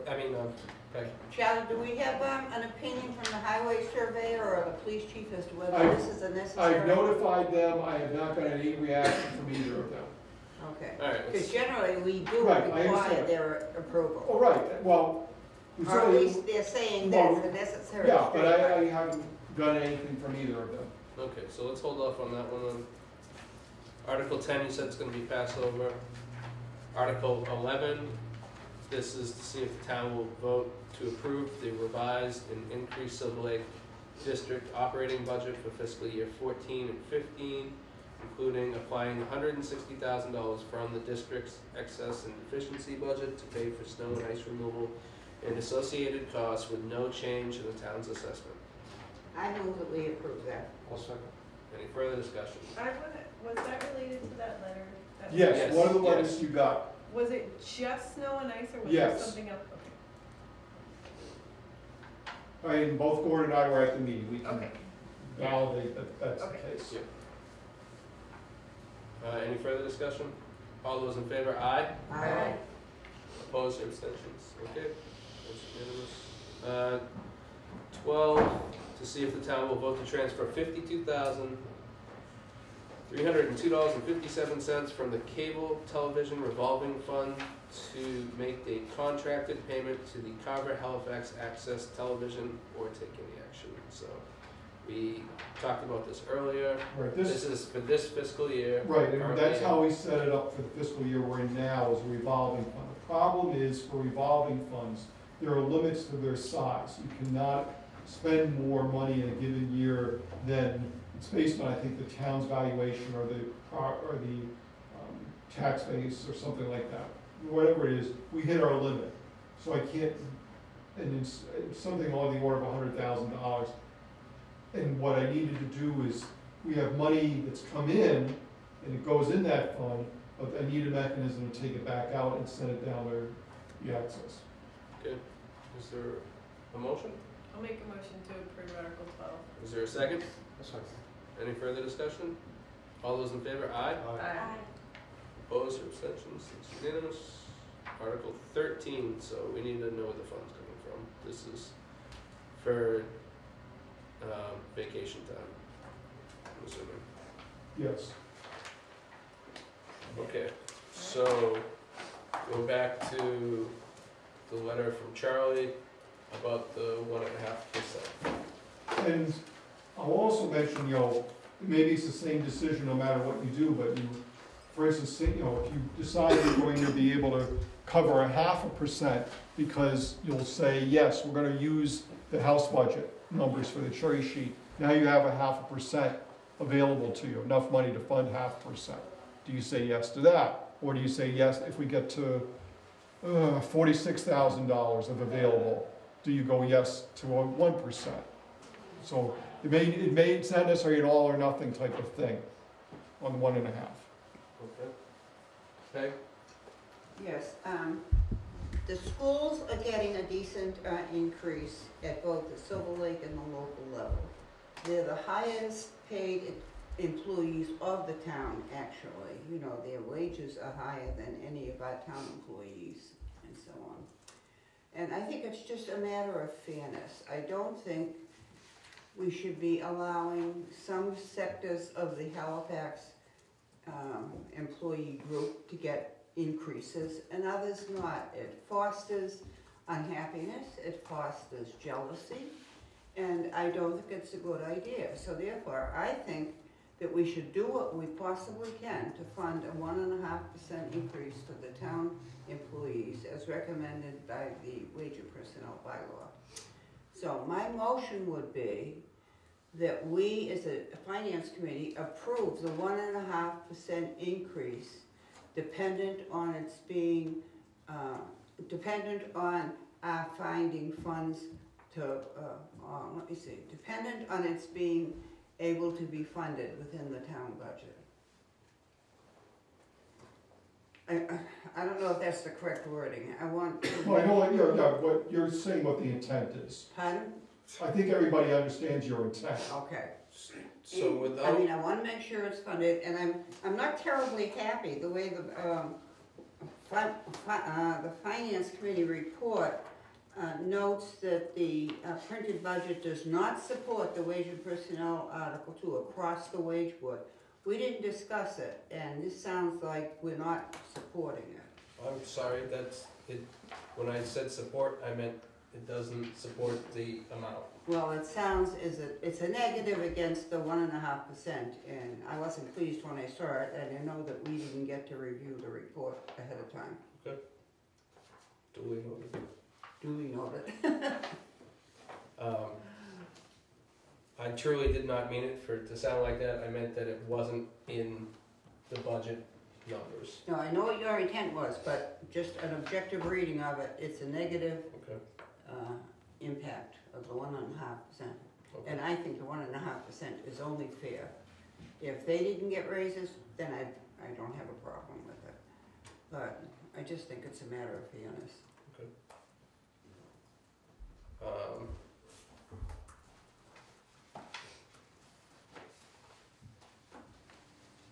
A: Peg.
E: Charlie, do we have an opinion from the highway surveyor or the police chief as to whether
D: I've-
E: this is a necessary?
D: I've notified them, I have not gotten any reaction from either of them.
E: Okay,
A: All right,
E: because generally we do
D: Right, I
E: require
D: understand.
E: their approval.
D: Oh, right, well, we
E: Or at
D: certainly,
E: least they're saying
D: Well,
E: that's a necessary.
D: yeah, but
E: step.
D: I haven't done anything from either of them.
A: okay, so let's hold off on that one then. Article 10, you said it's gonna be passed over. Article 11, this is to see if the town will vote to approve the revised and increased Silver Lake District operating budget for fiscal year 14 and 15, including applying $160,000 from the district's excess and deficiency budget to pay for snow and ice removal and associated costs with no change in the town's assessment.
E: I move that we approve that.
H: I'll second.
A: Any further discussion?
B: Was that related to that letter?
D: Yes, one of the
A: Yes.
D: letters you got.
B: Was it just snow and ice, or was
D: Yes.
B: there something else?
D: Both Gordon and I were at the meeting, we can
B: Okay,
D: validate that that's the
B: Okay.
D: case.
A: Any further discussion? All those in favor, aye.
E: Aye.
A: Opposed or abstentions? Okay, that's unanimous. 12, to see if the town will vote to transfer $52,302.57 from the cable television revolving fund to make a contracted payment to the Carver Halifax Access Television or take any action. So, we talked about this earlier.
D: Right,
A: This is for this fiscal year.
D: right, and
A: Currently,
D: that's how we set it up for the fiscal year we're in now, is a revolving fund. The problem is, for revolving funds, there are limits to their size. You cannot spend more money in a given year than, it's based on, I think, the town's valuation or the tax base or something like that. Whatever it is, we hit our limit. So I can't, and it's something on the order of $100,000. And what I needed to do is, we have money that's come in, and it goes in that fund, but I need a mechanism to take it back out and send it down to the access.
A: Is there a motion?
B: I'll make a motion to approve Article 12.
A: Is there a second?
H: I'll second.
A: Any further discussion? All those in favor, aye.
B: Aye.
A: Opposed or abstentions? It's unanimous. Article 13, so we need to know where the fund's coming from. This is for vacation time, I'm assuming.
D: Yes.
A: Okay, so go back to the letter from Charlie about the 1.5%.
D: And I'll also mention, maybe it's the same decision no matter what you do, but for instance, if you decide you're going to be able to cover 0.5%, because you'll say, yes, we're gonna use the house budget numbers for the cherry sheet. Now you have 0.5% available to you, enough money to fund 0.5%. Do you say yes to that? Or do you say yes if we get to $46,000 of available? Do you go yes to 1%? So it's not necessarily an all or nothing type of thing on the 1.5.
A: Okay. Peg?
E: Yes, the schools are getting a decent increase at both the Silver Lake and the local level. They're the highest paid employees of the town, actually. Their wages are higher than any of our town employees and so on. And I think it's just a matter of fairness. I don't think we should be allowing some sectors of the Halifax employee group to get increases and others not. It fosters unhappiness, it fosters jealousy, and I don't think it's a good idea. So therefore, I think that we should do what we possibly can to fund a 1.5% increase for the town employees as recommended by the Wage and Personnel Bylaw. So my motion would be that we, as a finance committee, approve the 1.5% increase dependent on its being, dependent on our finding funds to, dependent on its being able to be funded within the town budget. I don't know if that's the correct wording. I want to.
D: Well, I know what you're saying, what the intent is.
E: Pardon?
D: I think everybody understands your intent.
E: Okay.
A: So
E: I
A: without,
E: mean, I wanna make sure it's funded, and I'm not terribly happy the way the finance committee report notes that the printed budget does not support the wage and personnel Article 2 across the wage board. We didn't discuss it, and this sounds like we're not supporting it.
A: I'm sorry, that's, it, when I said support, I meant it doesn't support the amount.
E: Well, it sounds it's a negative against the 1.5%, and I wasn't pleased when I saw it, and I know that we didn't get to review the report ahead of time.
A: Duly noted.
E: Duly noted.
A: I truly did not mean it for it to sound like that. I meant that it wasn't in the budget numbers.
E: No, I know what your intent was, but just an objective reading of it, it's a negative
A: Okay.
E: impact of the 1.5%.
A: Okay.
E: And I think the 1.5% is only fair. If they didn't get raises, then I don't have a problem with it. But I just think it's a matter of fairness.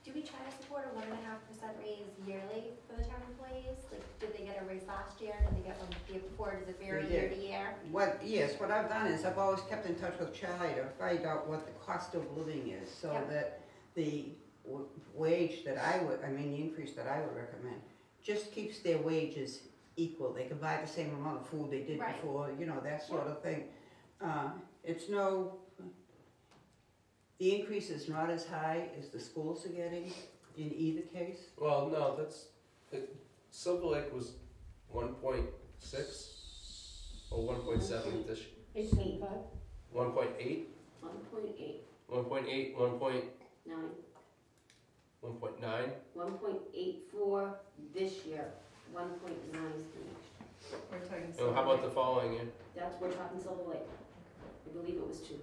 F: Do we try to support a 1.5% raise yearly for the town employees? Like, did they get a raise last year? Did they get one the year before? Does it vary
E: We
F: year
E: did.
F: to year?
E: What I've done is I've always kept in touch with Charlie to find out what the cost of living is, so
F: Yep.
E: that the wage that the increase that I would recommend, just keeps their wages equal. They can buy the same amount of food they did
F: Right.
E: before, that sort of thing. The increase is not as high as the schools are getting in either case.
A: Well, no, Silver Lake was 1.6 or 1.7 this year.
I: 8.5,
A: 1.8,
I: 1.8,
A: 1.8, 1.9,
I: 9,
A: 1.9.
I: 1.84 this year, 1.9 is the next year.
B: We're talking.
A: And how about the following year?
I: We're talking Silver Lake. I believe it was 2.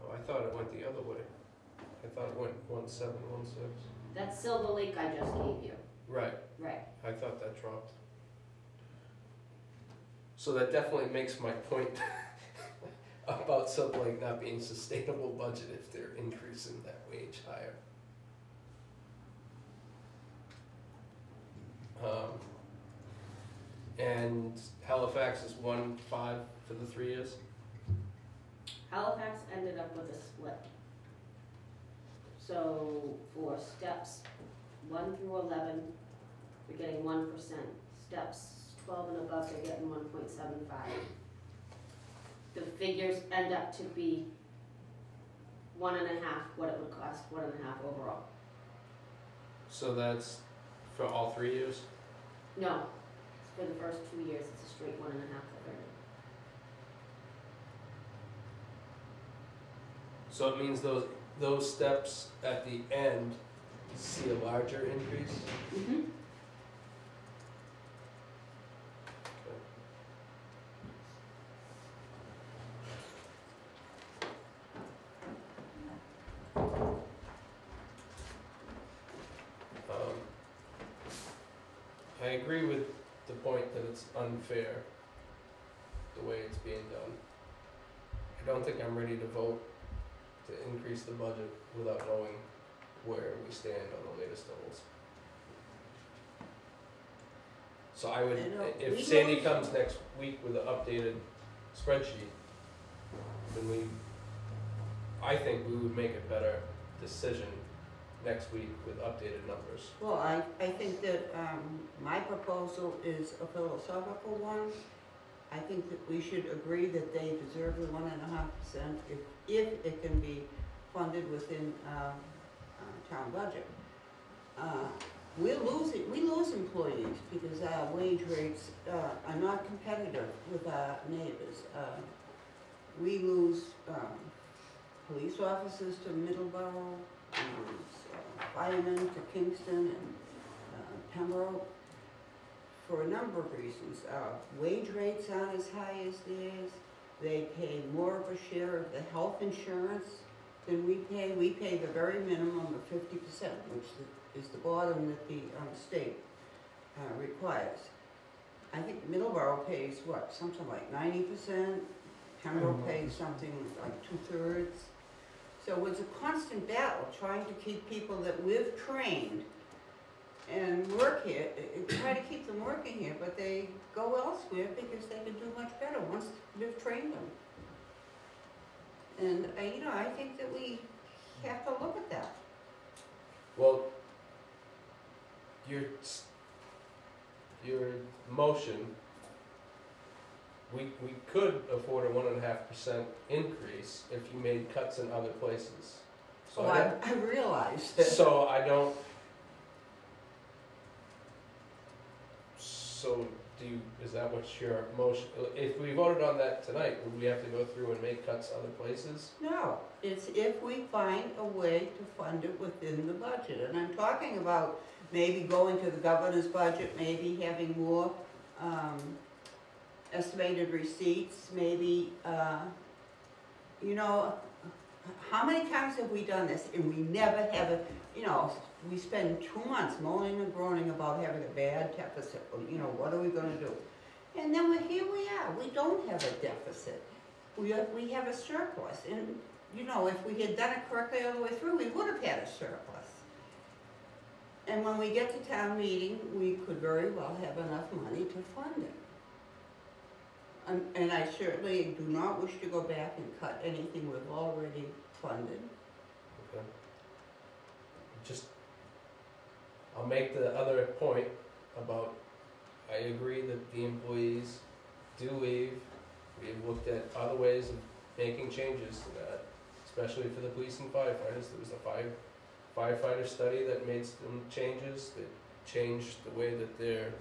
A: Oh, I thought it went the other way. I thought it went 1.7, 1.6.
I: That's Silver Lake I just gave you.
A: Right.
I: Right.
A: I thought that dropped. So that definitely makes my point about Silver Lake not being sustainable budget if they're increasing that wage higher. And Halifax is 1.5 for the 3 years.
I: Halifax ended up with a split. So for steps 1 through 11, we're getting 1%. Steps 12 and above, they're getting 1.75. The figures end up to be 1.5 what it would cost, 1.5 overall.
A: So that's for all 3 years?
I: No, for the first 2 years, it's a straight 1.5 for everything.
A: So it means those steps at the end see a larger increase?
I: Mm-hmm.
A: I agree with the point that it's unfair, the way it's being done. I don't think I'm ready to vote to increase the budget without knowing where we stand on the latest levels. So I would, if Sandy comes next week with an updated spreadsheet, then I think we would make a better decision next week with updated numbers.
E: Well, I think that my proposal is a philosophical one. I think that we should agree that they deserve the 1.5% if it can be funded within, town budget. We lose employees because our wage rates, are not competitive with our neighbors. We lose, police officers to Middleborough, we lose firemen to Kingston and Pembroke for a number of reasons. Wage rates aren't as high as theirs. They pay more of a share of the health insurance than we pay. We pay the very minimum of 50%, which is the bottom that the state requires. I think Middleborough pays what, something like 90%. Pembroke pays something like 2/3. So it's a constant battle trying to keep people that we've trained and work here, try to keep them working here, but they go elsewhere because they can do much better once we've trained them. And, I think that we have to look at that.
A: Well, your motion, we could afford a 1.5% increase if you made cuts in other places. So
E: I realized that.
A: So I don't. So is that what's your motion? If we voted on that tonight, would we have to go through and make cuts other places?
E: No, it's if we find a way to fund it within the budget. And I'm talking about maybe going to the governor's budget, maybe having more estimated receipts, maybe, how many times have we done this and we never have it, we spend 2 months moaning and groaning about having a bad deficit, what are we gonna do? And then here we are, we don't have a deficit. We have a surplus, and, if we had done it correctly all the way through, we would have had a surplus. And when we get to town meeting, we could very well have enough money to fund it. And I certainly do not wish to go back and cut anything we've already funded.
A: Okay. I'll make the other point about, I agree that the employees do leave. We have looked at other ways of making changes to that, especially for the police and firefighters. There was a firefighter study that made some changes, that changed the way that their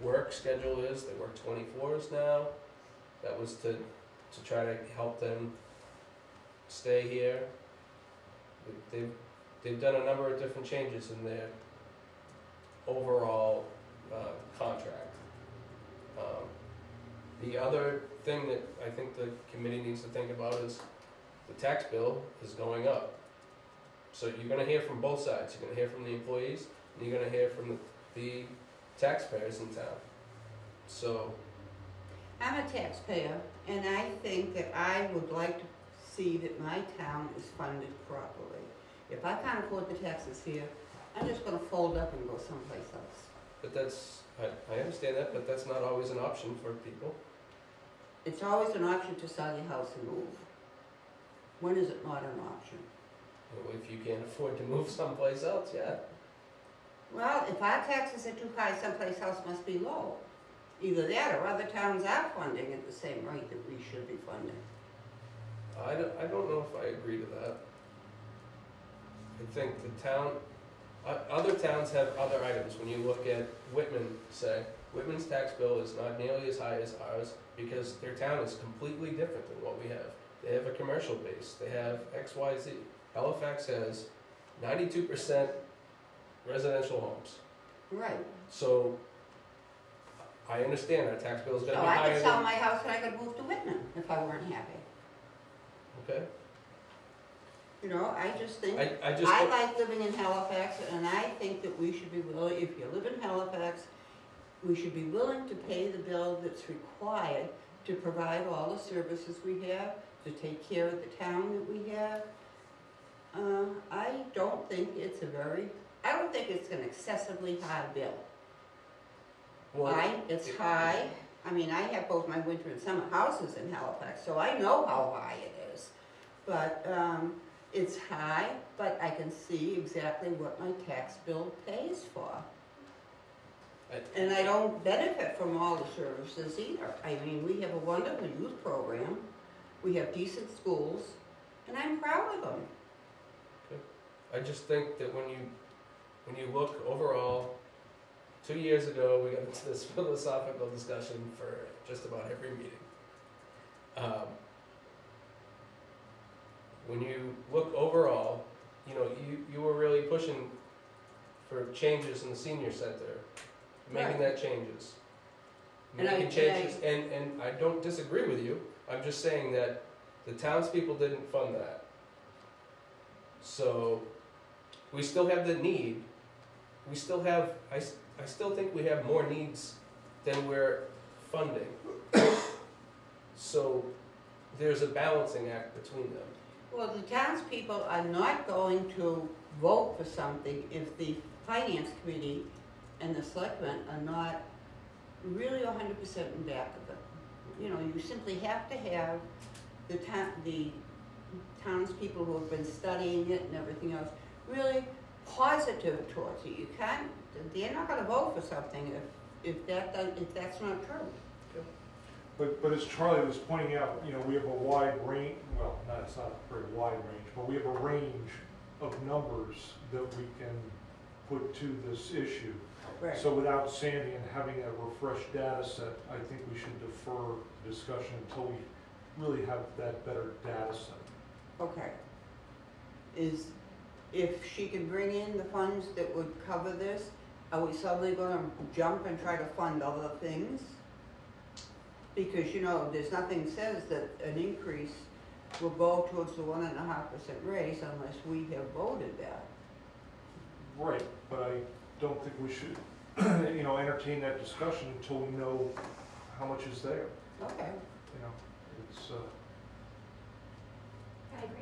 A: work schedule is. They work 24s now. That was to try to help them stay here. They've done a number of different changes in their overall contract. The other thing that I think the committee needs to think about is the tax bill is going up. So you're gonna hear from both sides. You're gonna hear from the employees, and you're gonna hear from the taxpayers in town. So
E: I'm a taxpayer, and I think that I would like to see that my town is funded properly. If I can't afford the taxes here, I'm just gonna fold up and go someplace else.
A: But I understand that, but that's not always an option for people.
E: It's always an option to sell your house and move. When is it not an option?
A: If you can't afford to move someplace else, yeah.
E: Well, if our taxes are too high, someplace else must be low. Either that or other towns are funding at the same rate that we should be funding.
A: I don't know if I agree to that. I think other towns have other items. When you look at Whitman, say, Whitman's tax bill is not nearly as high as ours because their town is completely different than what we have. They have a commercial base. They have XYZ. Halifax has 92% residential homes.
E: Right.
A: So I understand our tax bill is going to
E: So
A: be
E: I
A: higher
E: could sell
A: than...
E: my house and I could move to Whitman if I weren't happy.
A: Okay.
E: I just think,
A: I
E: I like living in Halifax, and I think that we should be willing, if you live in Halifax, we should be willing to pay the bill that's required to provide all the services we have, to take care of the town that we have. I don't think it's an excessively high bill. It's high. I mean, I have both my winter and summer houses in Halifax, so I know how high it is. But it's high, but I can see exactly what my tax bill pays for. And I don't benefit from all the services either. I mean, we have a wonderful youth program, we have decent schools, and I'm proud of them.
A: I just think that when you look overall, 2 years ago, we got into this philosophical discussion for just about every meeting. When you look overall, you know, you were really pushing for changes in the senior center, making
E: Right.
A: that changes.
E: And
A: Making changes, and I don't disagree with you, I'm just saying that the townspeople didn't fund that. So, we still have the need, we still have, I still think we have more needs than we're funding. So, there's a balancing act between them.
E: Well, the townspeople are not going to vote for something if the finance committee and the selectmen are not really 100% in back of it. You know, you simply have to have the townspeople who have been studying it and everything else really positive towards it. You can't, they're not gonna vote for something if that's not true.
H: But as Charlie was pointing out, you know, we have a wide range, well, no, it's not a very wide range, but we have a range of numbers that we can put to this issue.
E: Right.
H: So without Sandy and having a refreshed data set, I think we should defer the discussion until we really have that better data set.
E: Okay. If she can bring in the funds that would cover this, are we suddenly gonna jump and try to fund other things? Because, you know, there's nothing says that an increase will go towards the 1.5% raise unless we have voted that.
H: Right, but I don't think we should, you know, entertain that discussion until we know how much is there,
E: Okay.
H: you know, it's,
F: I agree.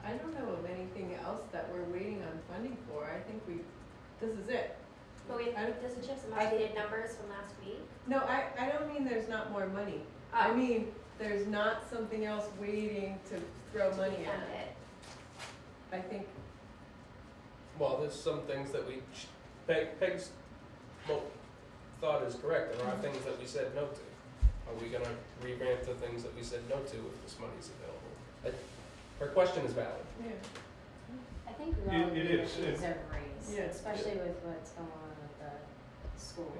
B: I don't know of anything else that we're waiting on funding for. I think this is it.
F: But we, doesn't she have some updated numbers from last week?
B: No, I don't mean there's not more money. I mean, there's not something else waiting to throw money
F: Fund
B: at.
F: it.
B: I think,
A: Well, there's some things that Peg's thought is correct, there are things that we said no to. Are we gonna revamp the things that we said no to if this money's available? Her question is valid.
B: yeah.
I: I think we all
H: It
I: agree
H: is.
I: that these are raised,
B: Yeah.
I: especially with what's going on with the schools.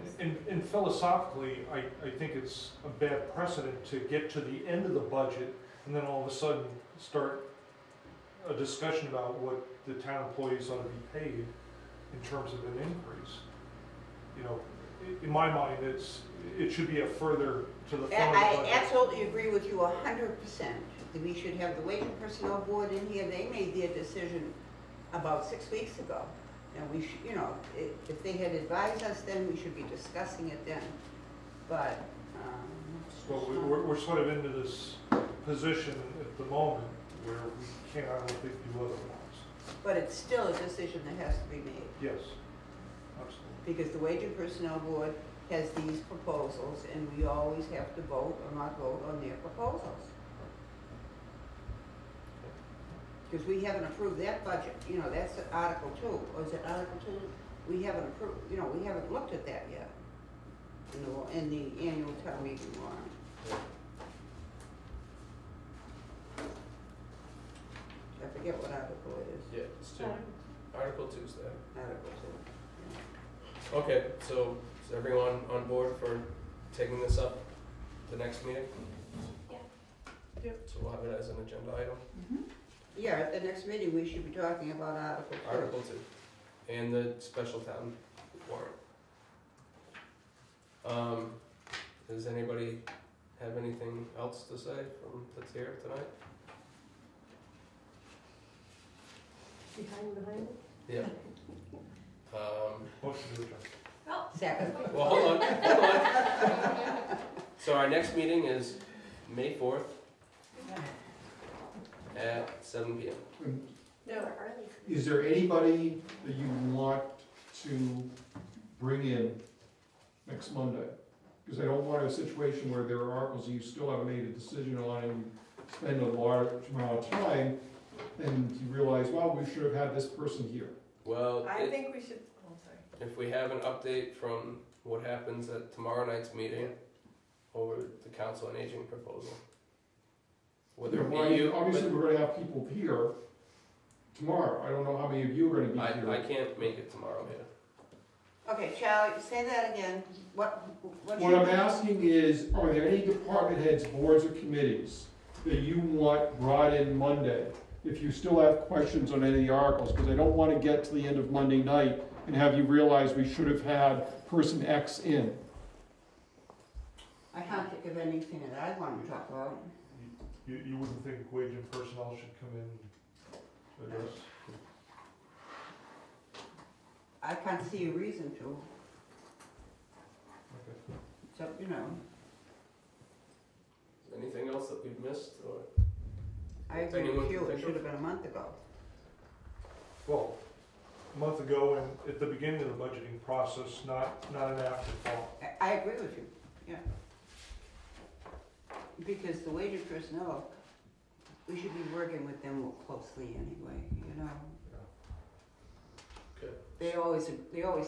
H: and philosophically, I think it's a bad precedent to get to the end of the budget and then all of a sudden start a discussion about what the town employees ought to be paid in terms of an increase. You know, in my mind, it should be a further to the front of the
E: I
H: budget.
E: absolutely agree with you 100%. We should have the Wage and Personnel Board in here. They made their decision about 6 weeks ago. And we should, you know, if they had advised us then, we should be discussing it then. But,
H: So we're sort of into this position at the moment where we can't, I don't think, do otherwise.
E: but it's still a decision that has to be made.
H: Yes, absolutely.
E: Because the Wage and Personnel Board has these proposals, and we always have to vote or not vote on their proposals. Because we haven't approved that budget, you know, that's Article 2, or is it Article 2? We haven't approved, you know, we haven't looked at that yet in the annual town meeting warrant. I forget what article it is.
A: Yeah, it's two. Article 2's there.
E: Article 2.
A: Okay, so is everyone on board for taking this up the next meeting?
F: Yeah.
B: Yep.
A: So we'll have it as an agenda item.
E: Yeah, at the next meeting, we should be talking about Article 2.
A: Article 2, and the special town warrant. Does anybody have anything else to say from that's here tonight?
B: Behind it?
A: Yeah.
H: Motion to adjourn.
F: Oh,
E: Second.
A: Well, hold on. So our next meeting is May 4th at 7 p.m.
F: we're early.
D: Is there anybody that you want to bring in next Monday? Because I don't want a situation where there are articles you still haven't made a decision on and you spend a large amount of time and you realize, well, we should have had this person here.
A: Well,
B: I think we should, oh, sorry.
A: if we have an update from what happens at tomorrow night's meeting over the Council on Aging proposal. Whether it be you,
D: Obviously, we're gonna have people here, tomorrow. I don't know how many of you are gonna be
A: I
D: here.
A: can't make it tomorrow here.
E: Okay, Charlie, say that again. What
D: What I'm asking is, are there any department heads, boards, or committees that you want brought in Monday? If you still have questions on any of the articles, because I don't want to get to the end of Monday night and have you realize we should have had person X in.
E: I can't think of anything that I want to talk about.
H: You wouldn't think wage and personnel should come in to address?
E: I can't see a reason to,
H: Okay.
E: so, you know,
A: Anything else that we've missed, or?
E: I agree
A: Anyone
E: with you,
A: can
E: it
A: think
E: should
A: of?
E: have been a month ago.
H: Well, a month ago and at the beginning of the budgeting process, not an afterthought.
E: I agree with you, yeah. Because the wage and personnel, we should be working with them more closely anyway, you know?
A: Okay.
E: They always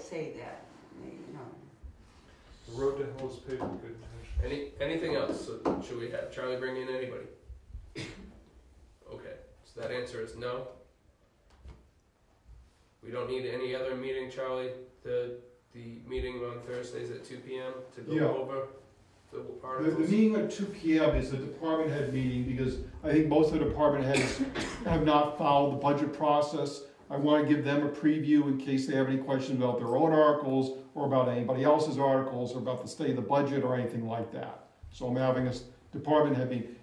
E: say that, you know.
H: The road to hell is paved with good intentions.
A: Anything else? So should we have Charlie bring in anybody? Okay, so that answer is no. We don't need any other meeting, Charlie. The meeting on Thursdays at 2 p.m. to go
D: Yeah.
A: over the
D: The
A: articles.
D: meeting at 2 p.m. is the department head meeting, because I think most of the department heads have not followed the budget process. I want to give them a preview in case they have any questions about their own articles, or about anybody else's articles, or about the state of the budget, or anything like that. So I'm having a department head meeting.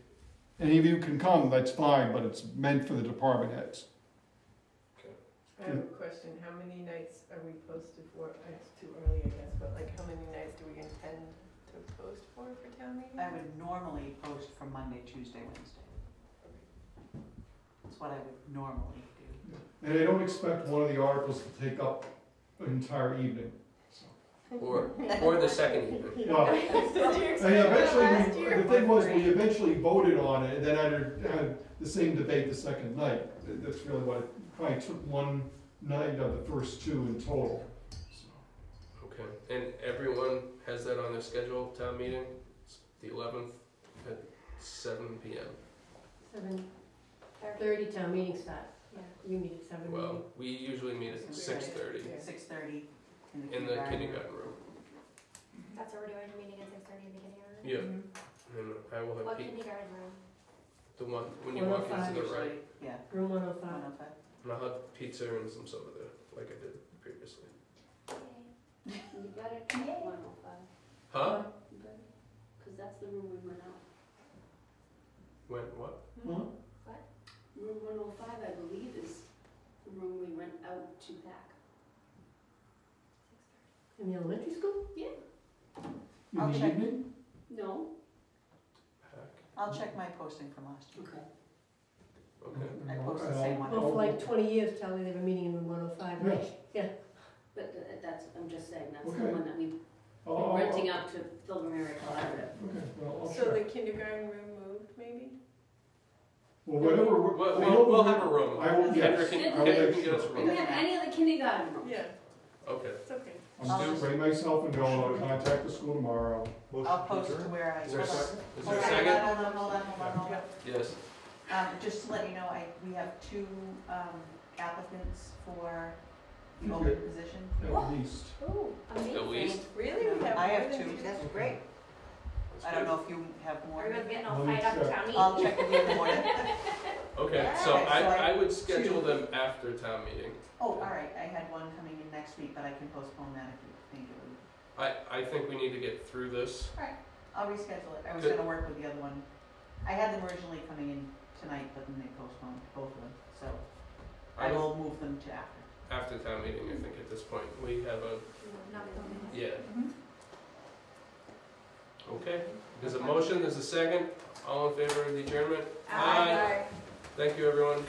D: Any of you can come, that's fine, but it's meant for the department heads.
B: I have a question, how many nights are we posted for? It's too early, I guess, but like, how many nights do we intend to post for town meeting?
G: I would normally post for Monday, Tuesday, Wednesday. That's what I would normally do.
D: And I don't expect one of the articles to take up an entire evening.
A: Or the second evening.
D: Well,
B: Did you
D: and
B: expect that last
D: eventually,
B: year?
D: the thing was, we eventually voted on it, and then had the same debate the second night. That's really what, it probably took one night of the first two in total.
A: Okay, and everyone has that on their schedule, town meeting? It's the 11th at 7 p.m.
J: 7:30 town meeting start.
F: Yeah.
J: We meet at 7.
A: Well, we usually meet at 6:30
B: Yeah.
G: 6:30
A: in the kindergarten room.
F: That's what we're doing, meeting at 6:30 in the kindergarten.
A: Yeah,
B: Mhm.
A: and I will have
F: What
A: Pete,
F: kindergarten room?
A: the one, when you walk into the right,
G: Yeah,
J: Room 105.
G: 105.
A: and I'll have pizza and some soda there, like I did previously.
F: Yay.
I: You got it at 105,
A: Huh?
I: because that's the room we went out.
A: When, what?
I: Room 105, I believe, is the room we went out to pack.
J: In the elementary school?
D: In
G: I'll
D: the
G: check.
D: evening?
I: No?
A: Pack,
G: I'll check my posting from last year.
I: Okay.
A: okay.
G: I posted the same one.
J: Well, for like 20 years, Charlie, they were meeting in room 105, right? Yeah.
I: But that's, I'm just saying, that's the
D: Okay.
I: one that we've
D: Oh,
I: been
D: oh,
I: renting out to Pilgrim Area Collaborative.
D: Okay, well, I'll
B: So the
D: check.
B: kindergarten room moved, maybe?
D: Well, whatever,
A: We'll have a room.
D: I will,
A: Kendra
D: yes.
A: can,
I: I
D: will
A: Kendra
D: make
A: can get us a
D: sure.
I: We can have any of the kindergarten rooms.
B: Yeah,
A: Okay.
B: it's okay.
D: I'm just bring myself and going, I'll contact the school tomorrow.
H: Motion
G: I'll
H: to
G: post to
H: adjourn?
G: where I.
A: Is there a
G: hold on.
A: second? Is there a
G: Hold on,
A: second?
G: hold on.
A: Yes.
G: Just to let you know, we have 2 applicants for the
D: Okay.
G: open position.
D: At least.
B: Oh,
F: Amazing.
A: At least.
B: really? We have
G: I
B: more
G: have
B: than
G: 2.
B: two?
E: That's great.
A: That's
G: I don't
A: good.
G: know if you have more.
F: Everyone's getting all
D: Let me
F: fired up at
D: check.
F: town meeting.
G: I'll check with you in the morning.
A: Okay,
G: Yeah,
A: so
G: so
A: I would schedule them after town meeting.
G: Oh, all right, I had one coming in next week, but I can postpone that if you think it would.
A: I think we need to get through this.
G: I'll reschedule it. I was
A: Good.
G: gonna work with the other one. I had them originally coming in tonight, but then they postponed both of them, so I will move them to after.
A: After town meeting, I think at this point, we have a,
F: Not filming.
A: yeah.
G: Mhm.
A: Okay, there's a motion, there's a second. All in favor of the adjournment?
F: Aye.
A: Thank you, everyone.